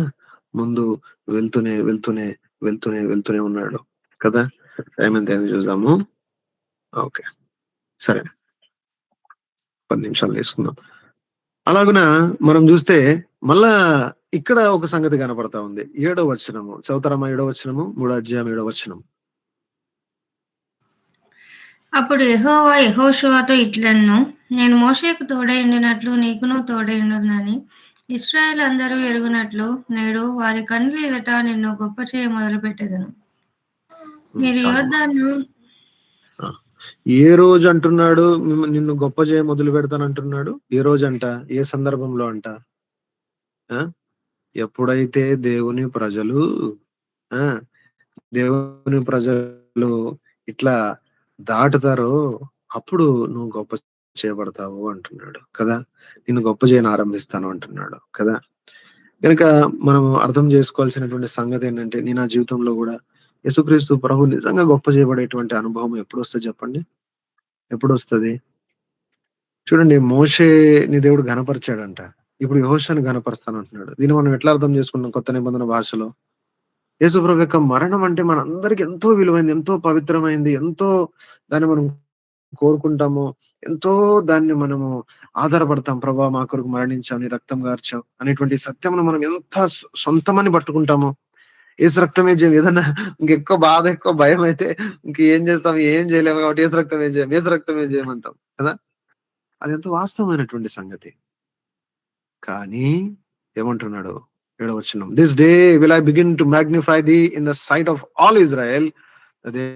ముందు వెళ్తూనే ఉన్నాడు కదా! టైం ఎంతయిందో చూద్దాము. ఓకే. సరే. 10 నిమిషాలు తీసుకుందాం. అలాగున మనం చూస్తే మళ్ళా ఇక్కడ ఒక సంగతి కనపడతా ఉంది. 7వ వచనము చదువుతారమ్మా? 7వ వచనము, 3వ అధ్యాయం 7వ వచనం. అప్పుడు యెహోవా యెహోషువతో ఇట్లనెను, నేను మోషేకు తోడై ఉండినట్లు నీకును తోడై ఉండునని ఇశ్రాయేలు అందరూ ఎరుగునట్లు నేడు వారి కన్నుల ఎదుట నిన్ను గొప్ప చేయ మొదలుపెట్టెదను. మీరు ఏ రోజు అంటున్నాడు నిన్ను గొప్ప చేయ మొదలు పెడతానంటున్నాడు? ఏ రోజంట? ఏ సందర్భంలో అంట? ఆ! ఎప్పుడైతే దేవుని ప్రజలు ఆ! దేవుని ప్రజలు ఇట్లా దాటుతారో అప్పుడు నువ్వు గొప్ప చేయబడతావు అంటున్నాడు కదా! నిన్ను గొప్ప చేయని ఆరంభిస్తాను అంటున్నాడు కదా! గనుక మనం అర్థం చేసుకోవాల్సినటువంటి సంగతేంటంటే, నేను నా జీవితంలో గూడా యేసుక్రీస్తు ప్రభు నిజంగా గొప్ప చేయబడేటువంటి అనుభవం ఎప్పుడొస్తది చెప్పండి? ఎప్పుడొస్తది? చూడండి, మోషేని దేవుడు ఘనపరిచాడంట. ఇప్పుడు యెహోషువని ఘనపరుస్తానంటున్నాడు. దీన్ని మనం ఎట్లా అర్థం చేసుకున్నాం కొత్త నిబంధన భాషలో? యేసుప్రభు యొక్క మరణం అంటే మనందరికి ఎంతో విలువైంది, ఎంతో పవిత్రమైంది, ఎంతో దాన్ని మనం కోరుకుంటాము. ఎంతో దాన్ని మనము ఆధారపడతాం. ప్రభా మా కొరకు మరణించావు, నీ రక్తం గార్చావు అనేటువంటి సత్యమును మనం ఎంత సొంతమని పట్టుకుంటాము. యేసు రక్తమే జయం. ఏదన్నా ఇంకెక్కువ బాధ, ఎక్కువ భయమైతే ఇంకేం చేస్తాం? ఏం చేయలేము కాబట్టి యేసు రక్తమే జయం, యేసు రక్తమే జయం అంటాం కదా! అదెంతో వాస్తవమైనటువంటి సంగతి. కానీ ఏమంటున్నాడు? 7వ వచనం. This day will I begin to magnify thee in the sight of all Israel they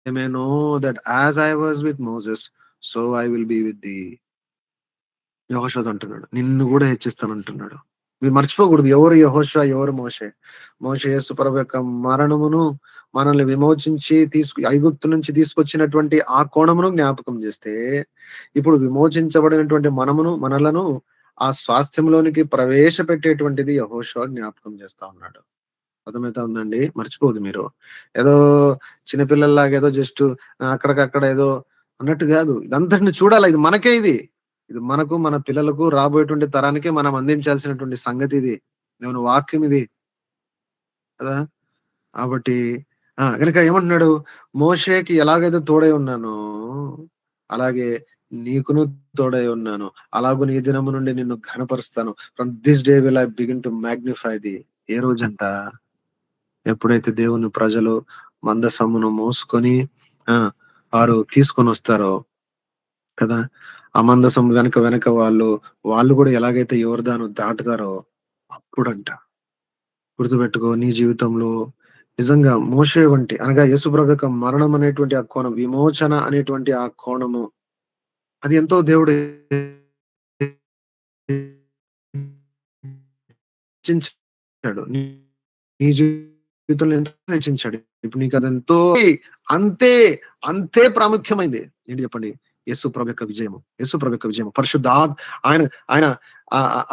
may know that as I was with Moses so I will be with thee. యెహోషువతో అంటున్నాడు. నిన్ను కూడా హెచ్చిస్తానంటున్నాడు. మీరు మర్చిపోకూడదు ఎవరు యెహోషువ, ఎవరు మోషే. మోషే యేసు ప్రభు యొక్క మరణమును మనల్ని విమోచించి ఐగుప్తు నుంచి తీసుకొచ్చినటువంటి ఆ కోణమును జ్ఞాపకం చేస్తే, ఇప్పుడు విమోచించబడినటువంటి మనలను ఆ స్వాస్థ్యంలోనికి ప్రవేశపెట్టేటువంటిది యెహోషువ జ్ఞాపకం చేస్తా ఉన్నాడు. అర్థమైతా ఉందండి? మర్చిపోవద్దు మీరు. ఏదో చిన్నపిల్లల్లాగా ఏదో జస్ట్ అక్కడికక్కడ ఏదో అన్నట్టు గాదు. ఇదంతటిని చూడాలా, ఇది మనకే ఇది. ఇది మనకు, మన పిల్లలకు, రాబోయేటువంటి తరానికి మనం అందించాల్సినటువంటి సంగతి ఇది. దేవుని వాక్యం ఇది కదా! కాబట్టి గనుక ఏమంటున్నాడు? మోషేకి ఎలాగైతే తోడై ఉన్నానో, అలాగే నీకును తోడై ఉన్నాను. అలాగు నీ దినము నుండి నిన్ను ఘనపరుస్తాను. From this day will I begin to magnify thee. ఏ రోజంట? ఎప్పుడైతే దేవుని ప్రజలు మందసమును మోసుకొని ఆ వారు తీసుకొనొస్తారో కదా! ఆ మందసం వెనక వాళ్ళు కూడా ఎలాగైతే యోర్దాను దాటుతారో అప్పుడంట. గుర్తుపెట్టుకో, నీ జీవితంలో నిజంగా మోషే వంటి అనగా యేసుప్రభు యొక్క మరణం అనేటువంటి ఆ కోణం, విమోచన అనేటువంటి ఆ కోణము అది ఎంతో దేవుడు హెచ్చించాడు. నీ నీ జీవితంలో ఎంతో హెచ్చించాడు. ఇప్పుడు నీకు అదెంతో అంతే, అంతే ప్రాముఖ్యమైంది. ఏంటి చెప్పండి? యేసు ప్రభు యొక్క విజయము. యేసు ప్రభు యొక్క విజయము. ఆయన ఆయన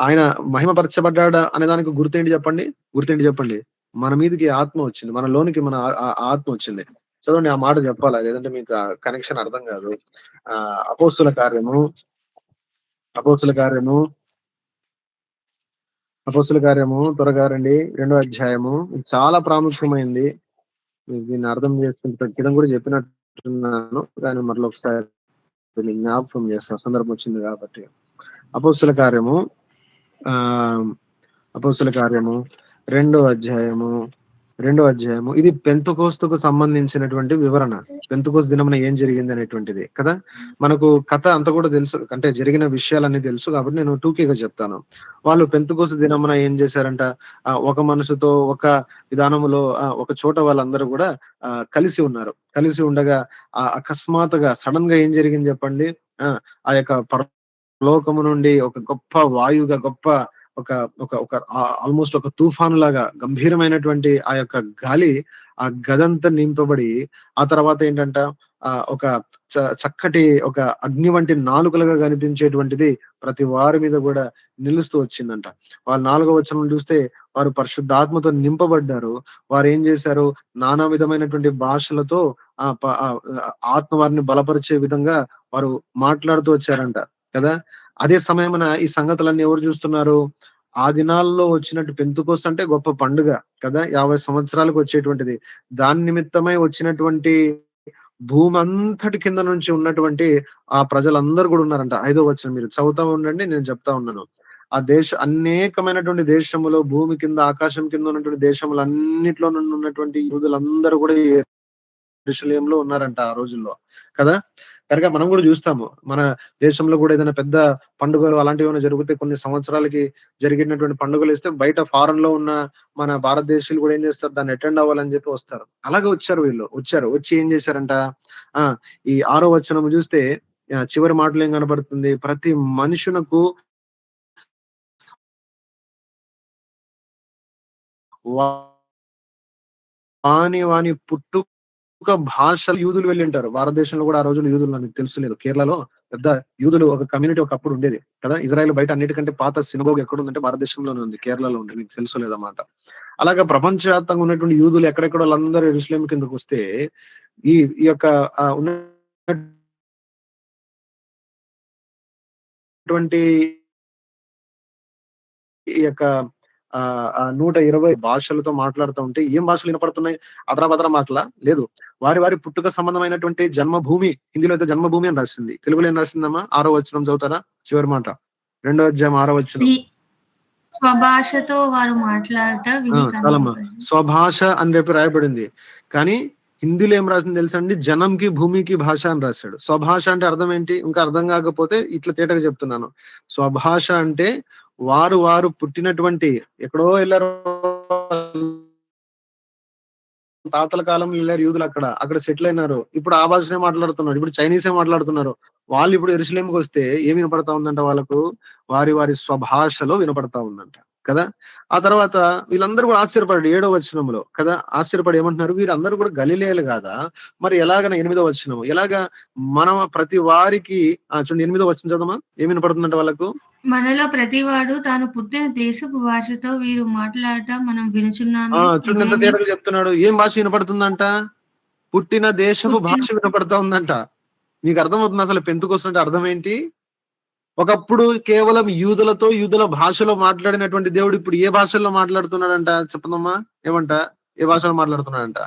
ఆయన మహిమపరచబడ్డాడా అనే దానికి గుర్తేంటి చెప్పండి? గుర్తేంటి చెప్పండి? మన మీదకి ఆత్మ వచ్చింది. మనలోనికి మన ఆత్మ వచ్చింది. చదవండి, ఆ మాట చెప్పాలా? లేదంటే మీకు ఆ కనెక్షన్ అర్థం కాదు. అపోస్తుల కార్యము, అపోస్తుల కార్యము అపోస్తుల కార్యము త్వరగా రండి. 2వ అధ్యాయము. ఇది చాలా ప్రాముఖ్యమైంది. మీరు దీన్ని అర్థం చేసుకుంటే పెట్టడం కూడా చెప్పినట్టున్నాను. కానీ మరొకసారి దీన్ని జ్ఞాపకం చేస్తా, సందర్భం వచ్చింది కాబట్టి. అపోస్తుల కార్యము ఆహ్, అపోస్తుల కార్యము 2వ అధ్యాయము. ఇది పెంతెకోస్తుకు సంబంధించినటువంటి వివరణ. పెంతెకోస్తు దినమున ఏం జరిగింది అనేటువంటిది కదా! మనకు కథ అంతా కూడా తెలుసు. అంటే జరిగిన విషయాలన్నీ తెలుసు కాబట్టి నేను టూకీగా చెప్తాను. వాళ్ళు పెంతెకోస్తు దినమున ఏం చేశారంట, ఒక మనసుతో ఒక విధానములో ఒక చోట వాళ్ళందరూ కూడా కలిసి ఉన్నారు. కలిసి ఉండగా అకస్మాత్తుగా సడెన్‌గా ఏం జరిగింది చెప్పండి? ఆ! ఆ యొక్క పరలోకము నుండి ఒక గొప్ప వాయువుగా గొప్ప ఒక ఒక ఒక ఆల్‌మోస్ట్ ఒక తుఫాను లాగా గంభీరమైనటువంటి ఆ యొక్క గాలి ఆ గదంతా నింపబడి, ఆ తర్వాత ఏంటంట ఒక చక్కటి ఒక అగ్ని వంటి నాలుకలుగా కనిపించేటువంటిది ప్రతి వారి మీద గూడా నిలుస్తూ వచ్చిందంట. వాళ్ళు 4వ వచనం చూస్తే వారు పరిశుద్ధాత్మతో నింపబడ్డారు. వారేం చేశారు? నానా విధమైనటువంటి భాషలతో ఆత్మ వారిని బలపరిచే విధంగా వారు మాట్లాడుతూ వచ్చారంట కదా! అదే సమయమున ఈ సంగతులన్నీ ఎవరు చూస్తున్నారు? ఆ దినాల్లో వచ్చినట్టు పెంతెకోస్తు అంటే గొప్ప పండుగ కదా! 50 సంవత్సరాలకు వచ్చేటువంటిది. దాని నిమిత్తమై వచ్చినటువంటి భూమంతటి కింద నుంచి ఉన్నటువంటి ఆ ప్రజలందరూ గూడా ఉన్నారంట. 5వ వచనం మీరు చదువుతా ఉండండి. నేను చెప్తా ఉన్నాను. ఆ అనేకమైనటువంటి దేశములో భూమి కింద, ఆకాశం కింద ఉన్నటువంటి దేశములన్నిట్లో నుండి ఉన్నటువంటి యూదులందరూ గూడా యెరూషలేములో ఉన్నారంట ఆ రోజుల్లో కదా! కనుక మనం కూడా చూస్తాము. మన దేశంలో కూడా ఏదైనా పెద్ద పండుగలు అలాంటివి ఏమైనా జరిగితే కొన్ని సంవత్సరాలకి జరిగినటువంటి పండుగలిస్తే బయట ఫారెన్ లో ఉన్న మన భారతదేశీయులు కూడా ఏం చేస్తారు, దాన్ని అటెండ్ అవ్వాలని చెప్పి వస్తారు. అలాగే వచ్చారు వీళ్ళు. వచ్చి ఏం చేశారంట, ఆ ఈ 6వ వచనం చూస్తే చివరి మాటలో ఏం కనబడుతుంది, ప్రతి మనుషునకు వాని పుట్టుక భాషలు యూదులు వెళ్ళింటారు. భారతదేశంలో కూడా ఆ రోజుల్లో యూదులు నాకు తెలుసు లేదు. కేరళలో పెద్ద యూదులు ఒక కమ్యూనిటీ ఒకప్పుడు ఉండేది కదా. ఇజ్రాయెల్ బయట అన్నిటికంటే పాత సినగోగ్ ఎక్కడ ఉందంటే భారతదేశంలోనే ఉంది, కేరళలో ఉంది. మీకు తెలుసు లేదన్నమాట. అలాగా ప్రపంచవ్యాప్తంగా ఉన్నటువంటి యూదులు ఎక్కడెక్కడ వాళ్ళందరూ యెరూషలేము కిందకు వస్తే ఈ ఈ యొక్క ఉన్నటువంటి ఈ యొక్క 120 భాషలతో మాట్లాడుతూ ఉంటే ఏం భాషలు వినపడుతున్నాయి? అదరాబదరా మాటలా? లేదు. వారి పుట్టుక సంబంధమైనటువంటి జన్మభూమి, హిందీలో అయితే జన్మభూమి అని రాసింది. తెలుగులో ఏం రాసిందమ్మా? 6వ వచనం చదువుతారా? చివరి మాట. 2వ అధ్యాయం 6వ వచనం. స్వభాషతో వారు మాట్లాడట చాలమ్మా. స్వభాష అని చెప్పి రాయబడింది. కానీ హిందీలో ఏం రాసింది తెలుసా అండి? జనంకి భూమికి భాష అని రాశాడు. స్వభాష అంటే అర్థం ఏంటి? ఇంకా అర్థం కాకపోతే ఇట్లా తేటగా చెప్తున్నాను. స్వభాష అంటే వారు పుట్టినటువంటి, ఎక్కడో వెళ్ళారు తాతల కాలంలో వెళ్ళారు యూదులు, అక్కడ సెటిల్ అయినారు. ఇప్పుడు ఆ భాషనే మాట్లాడుతున్నారు. ఇప్పుడు చైనీసే మాట్లాడుతున్నారు. వాళ్ళు ఇప్పుడు యెరూషలేముకి వస్తే ఏం వినపడతా ఉందంట వాళ్ళకు? వారి స్వభాషలో వినపడతా ఉందంట కదా. ఆ తర్వాత వీళ్ళందరూ కూడా ఆశ్చర్యపడ్డారు 7వ వచనంలో కదా. ఆశ్చర్యపడి ఏమంటున్నారు, వీరందరూ కూడా గలిలేయులు కాదా? మరి ఎలాగన 8వ వచనం ఎలాగా? మనం ప్రతి వారికి చూడండి 8వ వచనం చదవమా, ఏం వినపడుతుందంట వాళ్ళకు? మనలో ప్రతివాడు తాను పుట్టిన దేశపు భాషతో వీరు మాట్లాడటం మనం వినుచున్నాము. చూడండి ఎంత తేటగా చెప్తున్నాడు. ఏం భాష వినపడుతుందంట? పుట్టిన దేశపు భాష వినపడతా ఉందంట. మీకు అర్థమవుతుంది అసలు పెంతుకొస్తుంటే అర్థం ఏంటి? ఒకప్పుడు కేవలం యూదుల భాషలో మాట్లాడినటువంటి దేవుడు ఇప్పుడు ఏ భాషల్లో మాట్లాడుతున్నాడంట చెప్పదమ్మా? ఏమంట? ఏ భాషలో మాట్లాడుతున్నాడంట?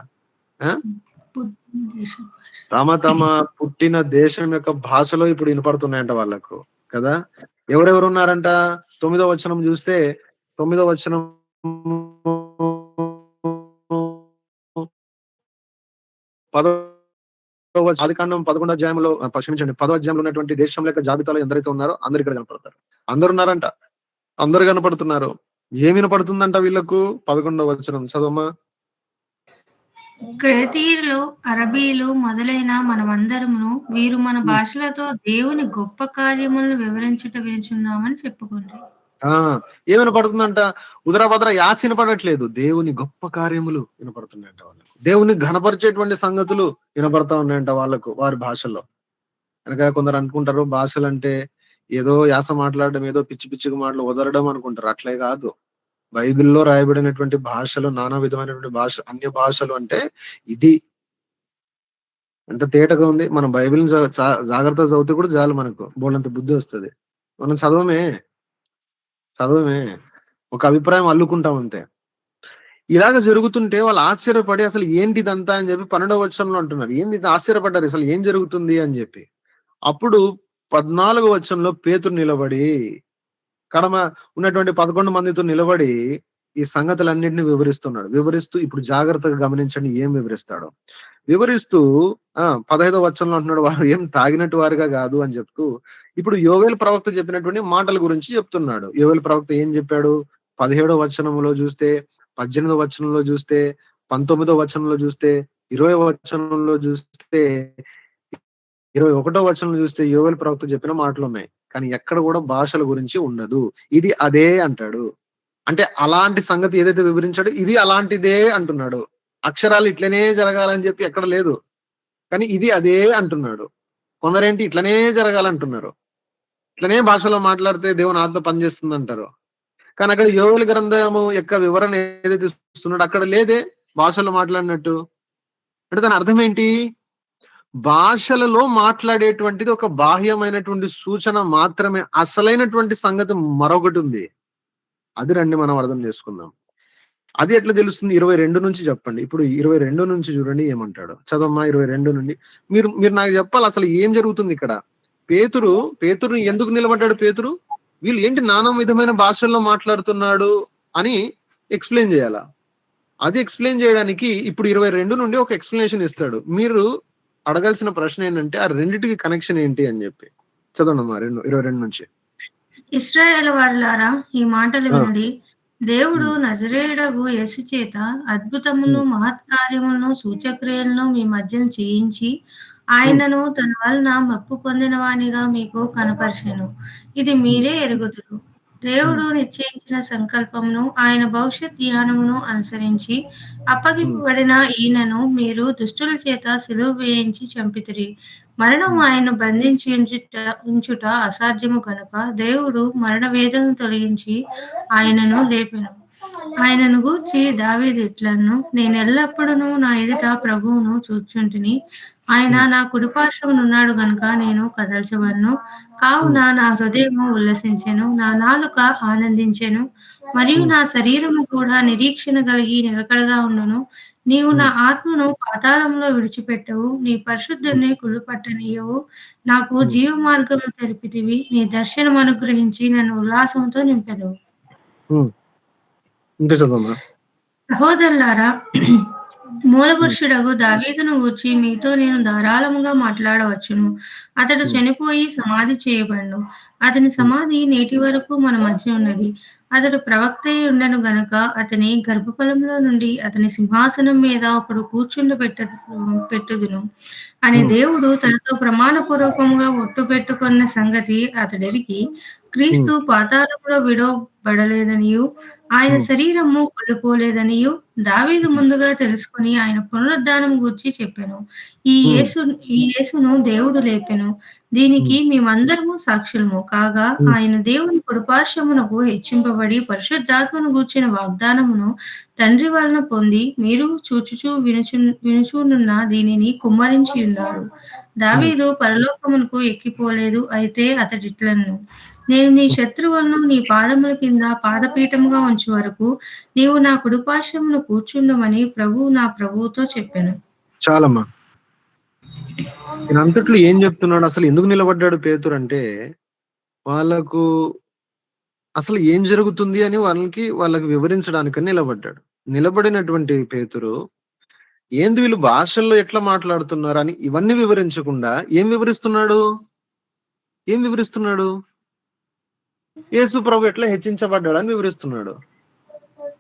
తమ పుట్టిన దేశం యొక్క భాషలో ఇప్పుడు వినపడుతున్నాయంట వాళ్ళకు కదా. ఎవరెవరు ఉన్నారంట? 9వ వచనం చూస్తే 9వ వచనం ఆదికాండం 11వ అధ్యాయంలో క్షమించండి 10వ అధ్యాయంలో ఉన్నటువంటి దేశం యొక్క జాబితాలో ఎందరైతే ఉన్నారో అందరు ఇక్కడ కనపడతారు. అందరు ఉన్నారంట, అందరు కనపడుతున్నారు. ఏమి వినపడుతుందంట వీళ్ళకు? 11వ వచనం చదవమ్మా. క్రేతీయులు, అరబీలు మొదలైన మనమందరమును వీరు మన భాషలతో దేవుని గొప్ప కార్యములను వివరించుట వినుచున్నామని చెప్పుకోండి. ఏం వినపడుతుందంట? ఉదరాభద్ర యాస వినపడట్లేదు, దేవుని గొప్ప కార్యములు వినపడుతున్నాయంట వాళ్ళకు. దేవుని ఘనపరిచేటువంటి సంగతులు వినపడతా ఉన్నాయంట వాళ్ళకు వారి భాషల్లో. కనుక కొందరు అనుకుంటారు భాషలు అంటే ఏదో యాస మాట్లాడడం, ఏదో పిచ్చి పిచ్చిగా మాటలు వదలడం అనుకుంటారు. అట్లే కాదు. బైబిల్లో రాయబడినటువంటి భాషలు నానా విధమైనటువంటి భాష, అన్య భాషలు అంటే ఇది ఎంత తేటగా ఉంది. మనం బైబిల్ని జాగ్రత్తగా చదివితే కూడా చాలు, మనకు బోళ్ళంత బుద్ధి వస్తుంది. మనం చదవమే ఒక అభిప్రాయం అల్లుకుంటాం అంతే. ఇలాగ జరుగుతుంటే వాళ్ళు ఆశ్చర్యపడి అసలు ఏంటి ఇదంతా అని చెప్పి 12వ వచనంలో అంటున్నారు. ఏంది ఆశ్చర్యపడ్డారు అసలు ఏం జరుగుతుంది అని చెప్పి. అప్పుడు 14వ వచనంలో పేతురు నిలబడి కడమ ఉన్నటువంటి 11 మందితో నిలబడి ఈ సంగతులన్నింటినీ వివరిస్తూ ఇప్పుడు జాగ్రత్తగా గమనించండి ఏం వివరిస్తాడో. వివరిస్తూ 15వ వచనంలో అంటున్నాడు, వారు ఏం తాగినట్టు వారుగా కాదు అని చెప్తూ ఇప్పుడు యోవేలు ప్రవక్త చెప్పినటువంటి మాటల గురించి చెప్తున్నాడు. యోవేలు ప్రవక్త ఏం చెప్పాడు? 17వ వచనంలో చూస్తే, 18వ వచనంలో చూస్తే, 19వ వచనంలో చూస్తే, 20వ వచనంలో చూస్తే, 21వ వచనంలో చూస్తే యోవేలు ప్రవక్త చెప్పిన మాటలు ఉన్నాయి. కానీ ఎక్కడ కూడా భాషల గురించి ఉండదు. ఇది అదే అంటాడు. అంటే అలాంటి సంగతి ఏదైతే వివరించాడో ఇది అలాంటిదే అంటున్నాడు. అక్షరాలు ఇట్లనే జరగాలని చెప్పి ఎక్కడ లేదు, కానీ ఇది అదే అంటున్నాడు. కొందరేంటి ఇట్లనే జరగాలంటున్నారు, ఇట్లనే భాషలో మాట్లాడితే దేవుని ఆత్మ పనిచేస్తుంది అంటారు. కానీ అక్కడ యోవేలు గ్రంథము యొక్క వివరణ ఏదైతే ఇస్తున్నాడో అక్కడ లేదే భాషలో మాట్లాడినట్టు. అంటే దాని అర్థం ఏంటి? భాషలలో మాట్లాడేటువంటిది ఒక బాహ్యమైనటువంటి సూచన మాత్రమే. అసలైనటువంటి సంగతి మరొకటి ఉంది. అది రండి మనం అర్థం చేసుకుందాం. అది ఎట్లా తెలుస్తుంది? 22 నుంచి చెప్పండి. ఇప్పుడు 22 నుంచి చూడండి ఏమంటాడు. చదవమ్మా 22 నుండి. మీరు నాకు చెప్పాలి అసలు ఏం జరుగుతుంది ఇక్కడ. పేతురు ఎందుకు నిలబడ్డాడు? పేతురు వీళ్ళు ఏంటి నానా విధమైన భాషల్లో మాట్లాడుతున్నాడు అని ఎక్స్ప్లెయిన్ చేయాలా. అది ఎక్స్ప్లెయిన్ చేయడానికి ఇప్పుడు 22 నుండి ఒక ఎక్స్ప్లెనేషన్ ఇస్తాడు. మీరు అడగాల్సిన ప్రశ్న ఏంటంటే ఆ రెండిటికి కనెక్షన్ ఏంటి అని చెప్పి. చదవండమ్మా 22 నుంచి. ఇశ్రాయేలు వారులారా, ఈ మాటలు ఆ, వినుడి. దేవుడు ఉమ్, నజరేయుడగు యేసు చేత అద్భుతములను, ఉమ్, మహత్కార్యములను, సూచక్రియలను మీ మధ్యన చేయించి, ఉమ్, ఆయనను తన వలన మెప్పు పొందిన వానిగా మీకు కనపరచెను. ఇది ఉమ్, మీరే ఎరుగుదురు. ఉమ్, దేవుడు నిశ్చయించిన సంకల్పమును, ఆయన భవిష్యత్ ధ్యానమును అనుసరించి ఉమ్, అప్పగింపబడిన ఈయనను మీరు దుష్టుల చేత సిలువ వేయించి చంపితిరి. మరణం ఉమ్, ఆయన్ను బంధించి ఉంచుట అసాధ్యము కనుక దేవుడు మరణ వేదనను తొలగించి ఆయనను లేపెను. ఆయనను గూర్చి దావీదు ఇట్లనెను, నేనెల్లప్పుడూ నా ఎదుట ప్రభువును చూచుచుంటిని. ఆయన ఉమ్, నా కుడిపార్శ్వమునున్నాడు గనుక నేను కదల్చబడను. కావున ఉమ్, నా హృదయము ఉల్లసించెను, నా నాలుక ఆనందించెను, మరియు ఉమ్, నా శరీరము కూడా నిరీక్షణ కలిగి నిలకడగా ఉండును. నీవు నా ఉమ్, ఆత్మను పాతాళంలో విడిచిపెట్టవు, నీ ఉమ్, పరిశుద్ధుని కుళ్ళుపట్టనీయవు. నాకు ఉమ్, జీవ మార్గములు తెరిపితివి, నీ దర్శనం అనుగ్రహించి నన్ను ఉల్లాసంతో నింపెదవు. ఉమ్. ఇంకా చదవమ్మా. సహోదరులారా, ఉమ్, మూలపురుషుడగు దావీదును గూర్చి మీతో నేను ధారాళముగా మాట్లాడవచ్చును. అతడు ఉమ్, చనిపోయి సమాధి చేయబడెను. అతని ఉమ్, సమాధి నేటి వరకు మన మధ్య ఉన్నది. అతడు ప్రవక్తయై ఉండెను గనుక అతని గర్భఫలములో నుండి అతని సింహాసనం మీద ఒకడు పెట్టుదును అని ఉమ్, దేవుడు తనతో ప్రమాణపూర్వకముగా ఒట్టు పెట్టుకొన్న సంగతి అతడెరిగి, ఉమ్, క్రీస్తు పాతాళములో విడవబడలేదనియూ, ఆయన ఉమ్, శరీరము కుళ్ళిపోలేదనియూ దావీదు ముందుగా తెలుసుకొని ఆయన పునరుద్ధానం గూర్చి చెప్పెను. ఈ ఉమ్, యేసు ఈ యేసును దేవుడు లేపెను. దీనికి మేమందరము సాక్షులము. కాగా ఉమ్, ఆయన దేవుని కుడిపార్శ్వమునకు హెచ్చింపబడి పరిశుద్ధాత్మను గూర్చిన వాగ్దానమును తండ్రి వలన పొంది, మీరు చూచుచూ వినుచూనున్న దీనిని కుమ్మరించియున్నాడు. ఉమ్. దావీదు పరలోకమునకు ఎక్కిపోలేదు. అయితే అతడిట్లనెను, నేను నీ శత్రువులను నీ పాదముల కింద పాదపీఠముగా ఉంచు వరకు నీవు నా కుడిపార్శ్వమున కూర్చుండుమని ప్రభువు నా ప్రభువుతో చెప్పెను. చాలమ్మా. ఈయన అంతట్లో ఏం చెప్తున్నాడు, అసలు ఎందుకు నిలబడ్డాడు పేతురు అంటే, వాళ్ళకు అసలు ఏం జరుగుతుంది అని వాళ్ళకి వివరించడానికని నిలబడ్డాడు. నిలబడినటువంటి పేతురు ఏంది వీళ్ళు భాషల్లో ఎట్లా మాట్లాడుతున్నారు అని ఇవన్నీ వివరించకుండా ఏం వివరిస్తున్నాడు? యేసు ప్రభు ఎట్లా హెచ్చించబడ్డాడు అని వివరిస్తున్నాడు.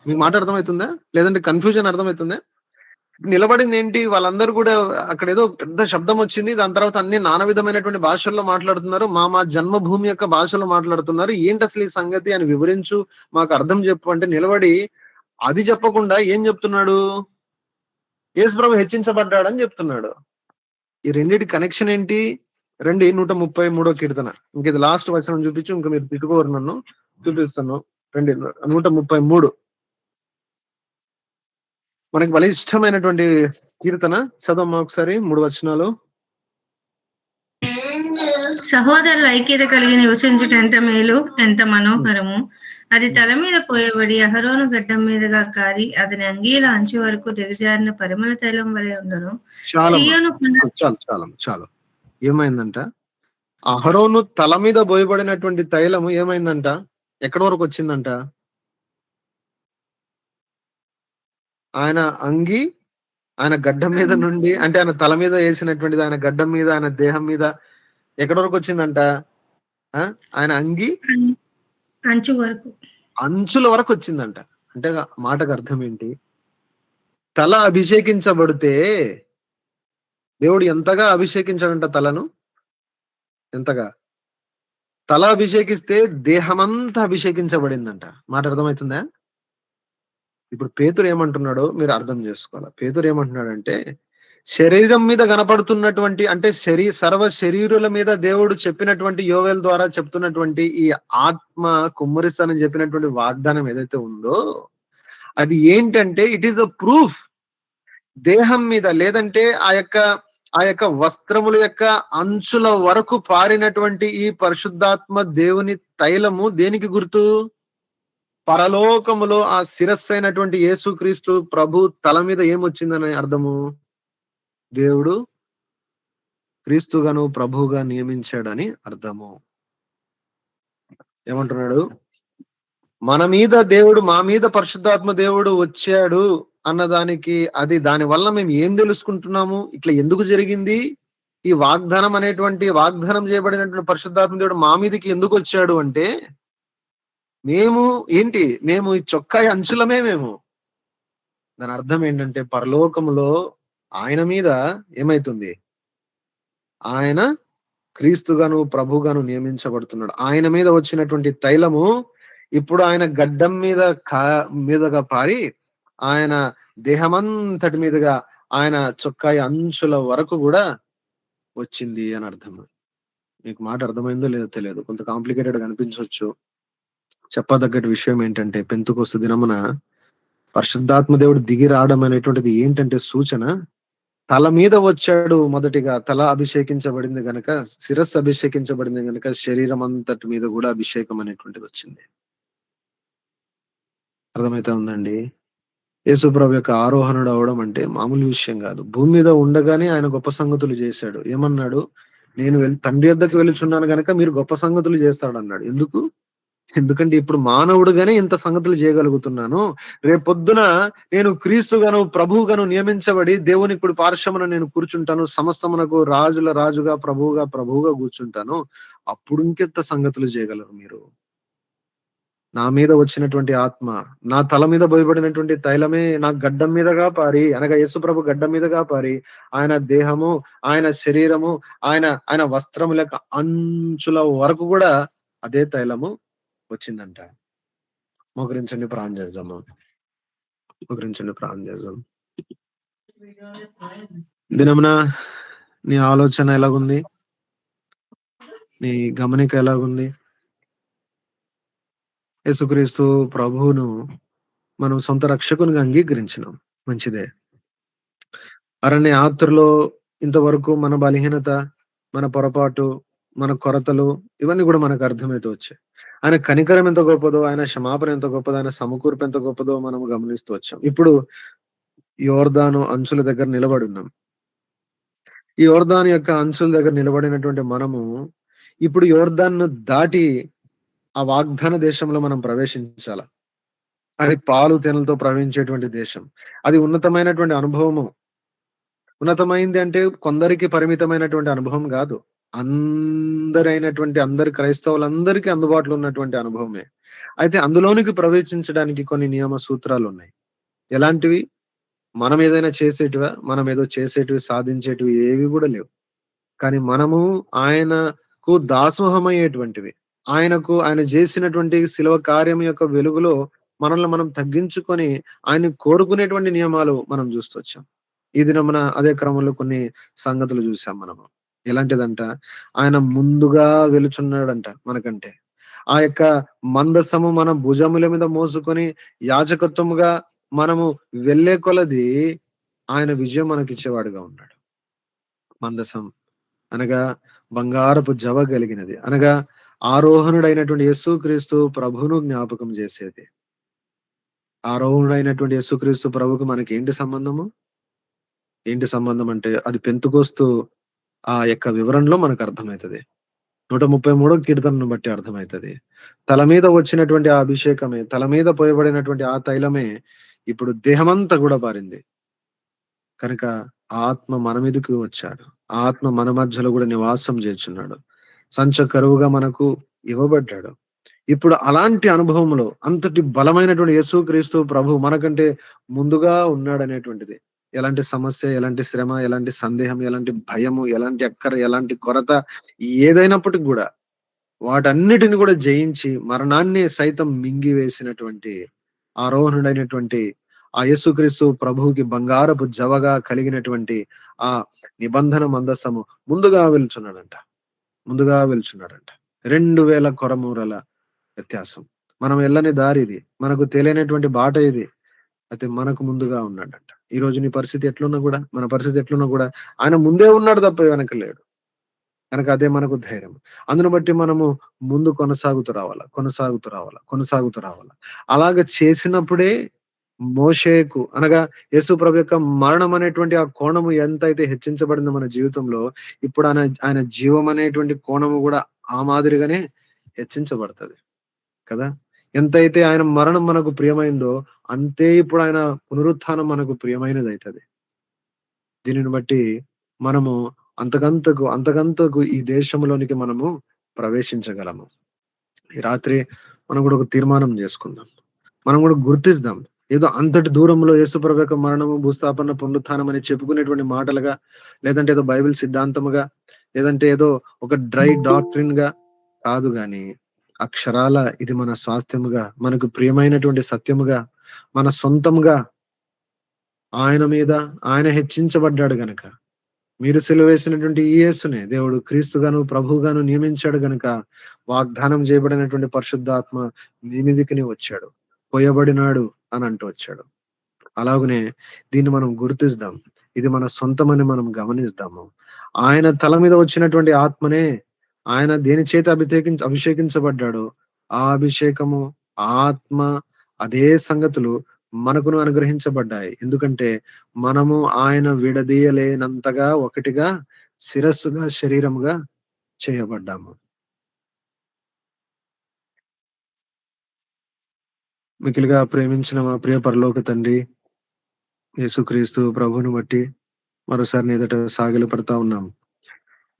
మీకు మాట అర్థమవుతుందా? లేదంటే కన్ఫ్యూజన్ అర్థమవుతుందా? నిలబడింది ఏంటి? వాళ్ళందరూ కూడా అక్కడ ఏదో పెద్ద శబ్దం వచ్చింది. దాని తర్వాత అన్ని నానా విధమైనటువంటి భాషల్లో మాట్లాడుతున్నారు. మా జన్మభూమి యొక్క భాషలో మాట్లాడుతున్నారు. ఏంటి అసలు ఈ సంగతి అని వివరించు, మాకు అర్థం చెప్పు అంటే నిలబడి అది చెప్పకుండా ఏం చెప్తున్నాడు? యేసు ప్రభు హెచ్చించబడ్డాడని చెప్తున్నాడు. ఈ రెండింటి కనెక్షన్ ఏంటి? రండి 133 కీర్తన. ఇంక ఇది లాస్ట్ వచనం చూపించు, ఇంకా మీరు తిట్టుకోరు నన్ను, చూపిస్తాను. రండి 133 మనకి భలే ఇష్టమైనటువంటి కీర్తన. చదవమ్మా ఒకసారి 3 వచనాలు. సహోదరుల ఐక్యత కలిగి నివసించుట ఎంత మేలు, ఎంత మనోహరము. అది తల మీద పోయబడి అహరోను గడ్డం మీదుగా కారి అతని అంగీల అంచు వరకు దిగజారిన పరిమళ తైలం వలె ఉండను. చాలమ్మా, సీయోను చాలు. ఏమైందంట? అహరోను తల మీద బోయబడినటువంటి తైలము ఏమైందంట? ఎక్కడి వరకు వచ్చిందంట? ఆయన అంగి, ఆయన గడ్డం మీద నుండి, అంటే ఆయన తల మీద వేసినటువంటిది ఆయన గడ్డం మీద, ఆయన దేహం మీద ఎక్కడి వరకు వచ్చిందంట? ఆయన అంగి అంచు వరకు, అంచుల వరకు వచ్చిందంట. అంటే మాటకు అర్థం ఏంటి? తల అభిషేకించబడితే దేవుడు ఎంతగా అభిషేకించాడంట తలను? ఎంతగా? తల అభిషేకిస్తే దేహమంతా అభిషేకించబడిందంట. మాట అర్థమవుతుందా? ఇప్పుడు పేతురు ఏమంటున్నాడో మీరు అర్థం చేసుకోవాలి. పేతురు ఏమంటున్నాడంటే, శరీరం మీద కనపడుతున్నటువంటి, అంటే సర్వ శరీరుల మీద దేవుడు చెప్పినటువంటి యోవేల్ ద్వారా చెప్తున్నటువంటి ఈ ఆత్మ కుమ్మరిస్తానని చెప్పినటువంటి వాగ్దానం ఏదైతే ఉందో అది ఏంటంటే ఇట్ ఈస్ అ ప్రూఫ్. దేహం మీద, లేదంటే ఆ యొక్క వస్త్రముల యొక్క అంచుల వరకు పారినటువంటి ఈ పరిశుద్ధాత్మ దేవుని తైలము దేనికి గుర్తు? పరలోకములో ఆ శిరస్సు అయినటువంటి యేసుక్రీస్తు ప్రభు తల మీద ఏమొచ్చిందని అర్థము? దేవుడు క్రీస్తుగాను ప్రభువుగా నియమించాడని అర్థము. ఏమంటున్నాడు? మా మీద పరిశుద్ధాత్మ దేవుడు వచ్చాడు అన్నదానికి దాని వల్ల మేము ఏం తెలుసుకుంటున్నాము, ఇట్లా ఎందుకు జరిగింది, ఈ వాగ్దానం చేయబడినటువంటి పరిశుద్ధాత్మ దేవుడు మా మీదకి ఎందుకు వచ్చాడు అంటే, మేము ఈ చొక్కాయి అంచులమే మేము. దాని అర్థం ఏంటంటే, పరలోకములో ఆయన మీద ఏమైతుంది, ఆయన క్రీస్తుగాను ప్రభుగాను నియమించబడుతున్నాడు. ఆయన మీద వచ్చినటువంటి తైలము ఇప్పుడు ఆయన గడ్డం మీదగా పారి ఆయన దేహమంతటి మీదుగా ఆయన చొక్కాయి అంచుల వరకు కూడా వచ్చింది అని అర్థం. మీకు మాట అర్థమైందో లేదో తెలియదు, కొంత కాంప్లికేటెడ్ అనిపించవచ్చు. చెప్పదగ్గటి విషయం ఏంటంటే, పెంతుకొస్తు దినమున పరిశుద్ధాత్మ దేవుడు దిగి రావడం అనేటువంటిది ఏంటంటే సూచన. తల మీద వచ్చాడు మొదటిగా, తల అభిషేకించబడింది గనక, శిరస్సు అభిషేకించబడింది గనక శరీరం అంతటి మీద కూడా అభిషేకం అనేటువంటిది వచ్చింది. అర్థమైతే ఉందండి. యేసుప్రభు యొక్క ఆరోహణుడు అవడం అంటే మామూలు విషయం కాదు. భూమి మీద ఉండగానే ఆయన గొప్ప సంగతులు చేశాడు. ఏమన్నాడు, నేను తండ్రి వద్దకు వెళుచున్నాను గనక మీరు గొప్ప సంగతులు చేస్తాడు అన్నాడు. ఎందుకంటే ఇప్పుడు మానవుడుగానే ఇంత సంగతులు చేయగలుగుతున్నాను, రేపొద్దున నేను క్రీస్తుగాను ప్రభువుగాను నియమించబడి దేవుని ఇప్పుడు పార్శ్వమున నేను కూర్చుంటాను, సమస్తమునకు రాజుల రాజుగా ప్రభువుగా కూర్చుంటాను. అప్పుడు ఇంకెంత సంగతులు చేయగలరు మీరు. నా మీద వచ్చినటువంటి ఆత్మ, నా తల మీద పోయబడినటువంటి తైలమే నా గడ్డం మీదగా పారి, అనగా యేసుప్రభు గడ్డం మీదగా పారి, ఆయన దేహము, ఆయన శరీరము, ఆయన వస్త్రముల యొక్క అంచుల వరకు కూడా అదే తైలము వచ్చిందంట. మోకరించండి, ప్రార్థన చేద్దాము. దినమున నీ ఆలోచన ఎలాగుంది, నీ గమనిక ఎలాగుంది? యేసుక్రీస్తు ప్రభువును మనం సొంత రక్షకునిగా అంగీకరించినాం, మంచిదే. అరణ్య యాత్రలో ఇంతవరకు మన బలహీనత, మన పొరపాటు, మన కొరతలు ఇవన్నీ కూడా మనకు అర్థమైతే వచ్చాయి. ఆయన కనికరం ఎంత గొప్పదో, ఆయన క్షమాపణ ఎంత గొప్పదో, ఆయన సమకూర్పు ఎంత గొప్పదో మనం గమనిస్తూ వచ్చాం. ఇప్పుడు యోర్దాను అంచుల దగ్గర నిలబడి ఉన్నాం. ఈ యోర్దాను యొక్క అంచుల దగ్గర నిలబడినటువంటి మనము ఇప్పుడు యోర్దాన్ను దాటి ఆ వాగ్దాన దేశంలో మనం ప్రవేశించాల. అది పాలు తేనెలతో ప్రవహించేటువంటి దేశం. అది ఉన్నతమైనటువంటి అనుభవము. ఉన్నతమైంది అంటే కొందరికి పరిమితమైనటువంటి అనుభవం కాదు, అందరి క్రైస్తవులందరికీ అందుబాటులో ఉన్నటువంటి అనుభవమే. అయితే అందులోనికి ప్రవేశించడానికి కొన్ని నియమ సూత్రాలు ఉన్నాయి. ఎలాంటివి? మనం ఏదైనా చేసేటివా? మనం ఏదో చేసేటివి సాధించేటివి ఏవి కూడా లేవు. కానీ మనము ఆయనకు దాసోహమయ్యేటువంటివి, ఆయన చేసినటువంటి శిలువ కార్యం యొక్క వెలుగులో మనల్ని మనం తగ్గించుకొని ఆయన కోరుకునేటువంటి నియమాలు మనం చూస్తూ వచ్చాం. ఈ దినమున అదే క్రమంలో కొన్ని సంగతులు చూసాం మనము. ఎలాంటిదంట, ఆయన ముందుగా వెలుచున్నాడంట మనకంటే. ఆ యొక్క మందసము మన భుజముల మీద మోసుకొని యాజకత్వముగా మనము వెళ్ళే కొలది ఆయన విజయం మనకిచ్చేవాడుగా ఉన్నాడు. మందసం అనగా బంగారపు జవ కలిగినది, అనగా ఆరోహణుడైనటువంటి యేసుక్రీస్తు ప్రభువును జ్ఞాపకం చేసేది. ఆరోహణుడైనటువంటి యేసుక్రీస్తు ప్రభువుకు మనకి ఏంటి సంబంధం అంటే అది పెంతుకొస్తు ఆ యొక్క వివరణలో మనకు అర్థమవుతుంది. 133వ కీర్తనను బట్టి అర్థమవుతుంది. తల మీద వచ్చినటువంటి ఆ అభిషేకమే, తల మీద పోయబడినటువంటి ఆ తైలమే ఇప్పుడు దేహమంతా కూడా పారింది కనుక ఆత్మ మన మీదకి వచ్చాడు. ఆత్మ మన మధ్యలో కూడా నివాసం చేస్తున్నాడు. సంచ కరువుగా మనకు ఇవ్వబడ్డాడు. ఇప్పుడు అలాంటి అనుభవంలో అంతటి బలమైనటువంటి యేసుక్రీస్తు ప్రభు మనకంటే ముందుగా ఉన్నాడనేటువంటిది, ఎలాంటి సమస్య, ఎలాంటి శ్రమ, ఎలాంటి సందేహం, ఎలాంటి భయము, ఎలాంటి అక్కర, ఎలాంటి కొరత ఏదైనప్పటికి కూడా వాటన్నిటిని కూడా జయించి మరణాన్ని సైతం మింగివేసినటువంటి ఆరోహణుడైనటువంటి ఆ యేసుక్రీస్తు ప్రభువుకి బంగారపు జవగా కలిగినటువంటి ఆ నిబంధన మందస్సము ముందుగా వెళ్తున్నాడంట. 2000 కొరమూరల వ్యత్యాసం. మనం వెళ్ళని దారి ఇది, మనకు తెలియనటువంటి బాట ఇది. అయితే మనకు ముందుగా ఉన్నాడంట. ఈ రోజు నీ పరిస్థితి ఎట్లున్నా కూడా, మన పరిస్థితి ఎట్లున్నా కూడా ఆయన ముందే ఉన్నాడు తప్ప వెనక లేడు కనుక అదే మనకు ధైర్యం. అందును బట్టి మనము ముందు కొనసాగుతూ రావాలా. అలాగ చేసినప్పుడే మోషేకు, అనగా యేసు ప్రభు యొక్క మరణం అనేటువంటి ఆ కోణము ఎంతైతే హెచ్చించబడిందో మన జీవితంలో, ఇప్పుడు ఆయన జీవం అనేటువంటి కోణము కూడా ఆ మాదిరిగానే హెచ్చించబడుతుంది కదా. ఎంతైతే ఆయన మరణం మనకు ప్రియమైందో అంతే ఇప్పుడు ఆయన పునరుత్థానం మనకు ప్రియమైనది అవుతుంది. దీనిని బట్టి మనము అంతకంతకు ఈ దేశంలోనికి మనము ప్రవేశించగలము. ఈ రాత్రి మనం కూడా ఒక తీర్మానం చేసుకుందాం. మనం కూడా గుర్తిస్తాం. ఏదో అంతటి దూరంలో యేసుప్రభు యొక్క మరణము, భూస్థాపన, పునరుత్థానం అని చెప్పుకునేటువంటి మాటలుగా, లేదంటే ఏదో బైబిల్ సిద్ధాంతముగా, లేదంటే ఏదో ఒక డ్రై డాక్ట్రిన్ గా కాదు గాని, అక్షరాల ఇది మన స్వాస్థ్యముగా, మనకు ప్రియమైనటువంటి సత్యముగా, మన సొంతముగా ఆయన మీద ఆయన హెచ్చించబడ్డాడు గనక, మీరు సిలువేసినటువంటి ఈ యేసునే దేవుడు క్రీస్తుగాను ప్రభువుగాను నియమించాడు గనుక వాగ్దానం చేయబడినటువంటి పరిశుద్ధాత్మ మీ మీదికినే వచ్చాడు, పోయబడినాడు అని అంటూ వచ్చాడు. అలాగనే దీన్ని మనం గుర్తిస్తాం. ఇది మన సొంతమని మనం గమనిస్తాము. ఆయన తల మీద వచ్చినటువంటి ఆత్మనే, ఆయన దేని చేత అభిషేకించబడ్డాడో ఆ అభిషేకము, ఆత్మ, అదే సంగతులు మనకును అనుగ్రహించబడ్డాయి. ఎందుకంటే మనము ఆయన విడదీయలేనంతగా ఒకటిగా శిరస్సుగా శరీరముగా చేయబడ్డాము. మికిలిగా ప్రేమించిన మా ప్రియ పరలోక తండ్రి యేసుక్రీస్తు ప్రభువును బట్టి మరోసారి నీ ఎదుట సాగిలు పడతా ఉన్నాం.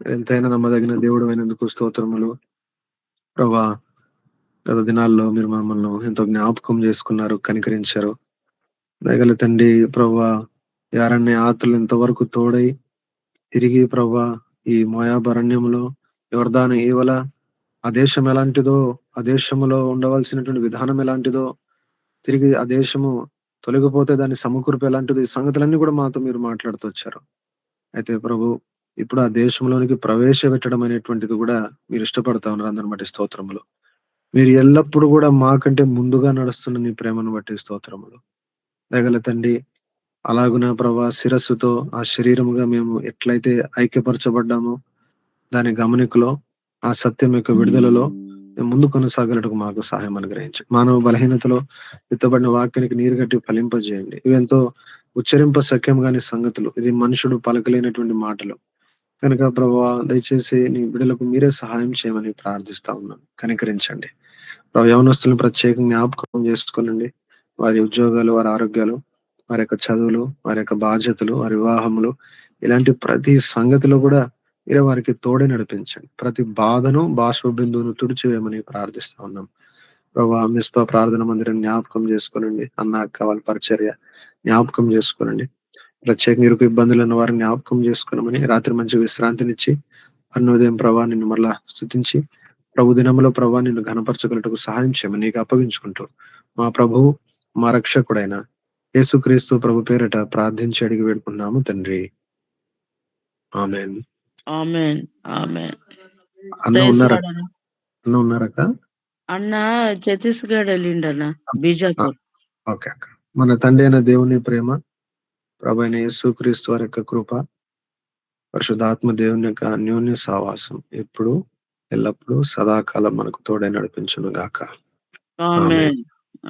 ఎంతైనా నమ్మదగిన దేవుడు అయినందుకు స్తోత్రములు ప్రభా. గత దినాల్లో మీరు మమ్మల్ని ఎంతో జ్ఞాపకం చేసుకున్నారు, కనికరించారు. దయగల తండ్రి ప్రభా, యారన్య ఆతులు ఎంతవరకు తోడై తిరిగి ప్రభా ఈ మోయాబరణ్యంలో యోర్దాను ఈవల ఆ దేశం ఎలాంటిదో, ఆ దేశంలో ఉండవలసినటువంటి విధానం ఎలాంటిదో, తిరిగి ఆ దేశము తొలగిపోతే దాని సమకూర్పు ఎలాంటిదో, ఈ సంగతులన్నీ కూడా మాతో మీరు మాట్లాడుతూ వచ్చారు. అయితే ప్రభు, ఇప్పుడు ఆ దేశంలోనికి ప్రవేశపెట్టడం అనేటువంటిది కూడా మీరు ఇష్టపడతా ఉన్నారు. అందరిని బట్టి స్తోత్రములు. మీరు ఎల్లప్పుడూ కూడా మాకంటే ముందుగా నడుస్తున్న నీ ప్రేమను బట్టి స్తోత్రములు. దయగల తండ్రి, అలాగున ప్రభా శిరస్సుతో ఆ శరీరముగా మేము ఎట్లయితే ఐక్యపరచబడ్డామో దాని గమనికలో, ఆ సత్యం యొక్క విడుదలలో మేము ముందు కొనసాగలటకు మాకు సహాయం అనుగ్రహించు. మానవ బలహీనతలో విత్తబడిన వాక్యానికి నీరు కట్టి ఫలింపజేయండి. ఇవెంతో ఉచ్చరింప సఖ్యం కాని సంగతులు, ఇది మనుషుడు పలకలేనటువంటి మాటలు కనుక ప్రభా దయచేసి నీ బిడ్డలకు మీరే సహాయం చేయమని ప్రార్థిస్తా ఉన్నాను. కనికరించండి ప్రభు. యవనస్తులను ప్రత్యేకంగా జ్ఞాపకం చేసుకోనండి. వారి ఉద్యోగాలు, వారి ఆరోగ్యాలు, వారి యొక్క చదువులు, వారి యొక్క బాధ్యతలు, వారి వివాహములు, ఇలాంటి ప్రతి సంగతిలో కూడా మీరే వారికి తోడే నడిపించండి. ప్రతి బాధను, బాష్ప బిందువును తుడిచివేయమని ప్రార్థిస్తా ఉన్నాం ప్రభా. మిస్పా ప్రార్థన మందిరం జ్ఞాపకం చేసుకోనండి. అన్న అక్క వాళ్ళ పరిచర్య జ్ఞాపకం చేసుకోనండి. ప్రత్యేక నిరుపు ఇబ్బందులు ఉన్న వారిని జ్ఞాపకం చేసుకోనమని, రాత్రి మంచి విశ్రాంతినిచ్చి అరుణోదయం ప్రభా నిన్ను మరలా స్తుతించి ప్రభు దినములో ప్రభా నిన్ను ఘనపరచగలటకు సహాయం చేయమని నీకు అప్పగించుకుంటూ మా ప్రభువు, మా రక్షకుడైన యేసుక్రీస్తు ప్రభు పేరిట ప్రార్థించి అడిగి వేడుకున్నాము తండ్రి. ఆమేన్. ఆమేన్. ఆమేన్. అన్న ప్రైజ్ ఉన్నారా? లార్డ్ అన్న. అన్న ఉన్నారక్క? అన్న ఛత్తీస్‌గఢ్ వెళ్ళిండన్న, బీజాపూర్. ఓకే అక్క. మన తండ్రి అయిన దేవుని ప్రేమ, ప్రభు అయిన యేసుక్రీస్తు వారి యొక్క కృప, పరిశుద్ధాత్మ దేవుని యొక్క అన్యోన్య సావాసం ఎప్పుడు ఎల్లప్పుడూ సదాకాలం మనకు తోడై నడిపించును గాక. ఆమేన్. ఆమేన్.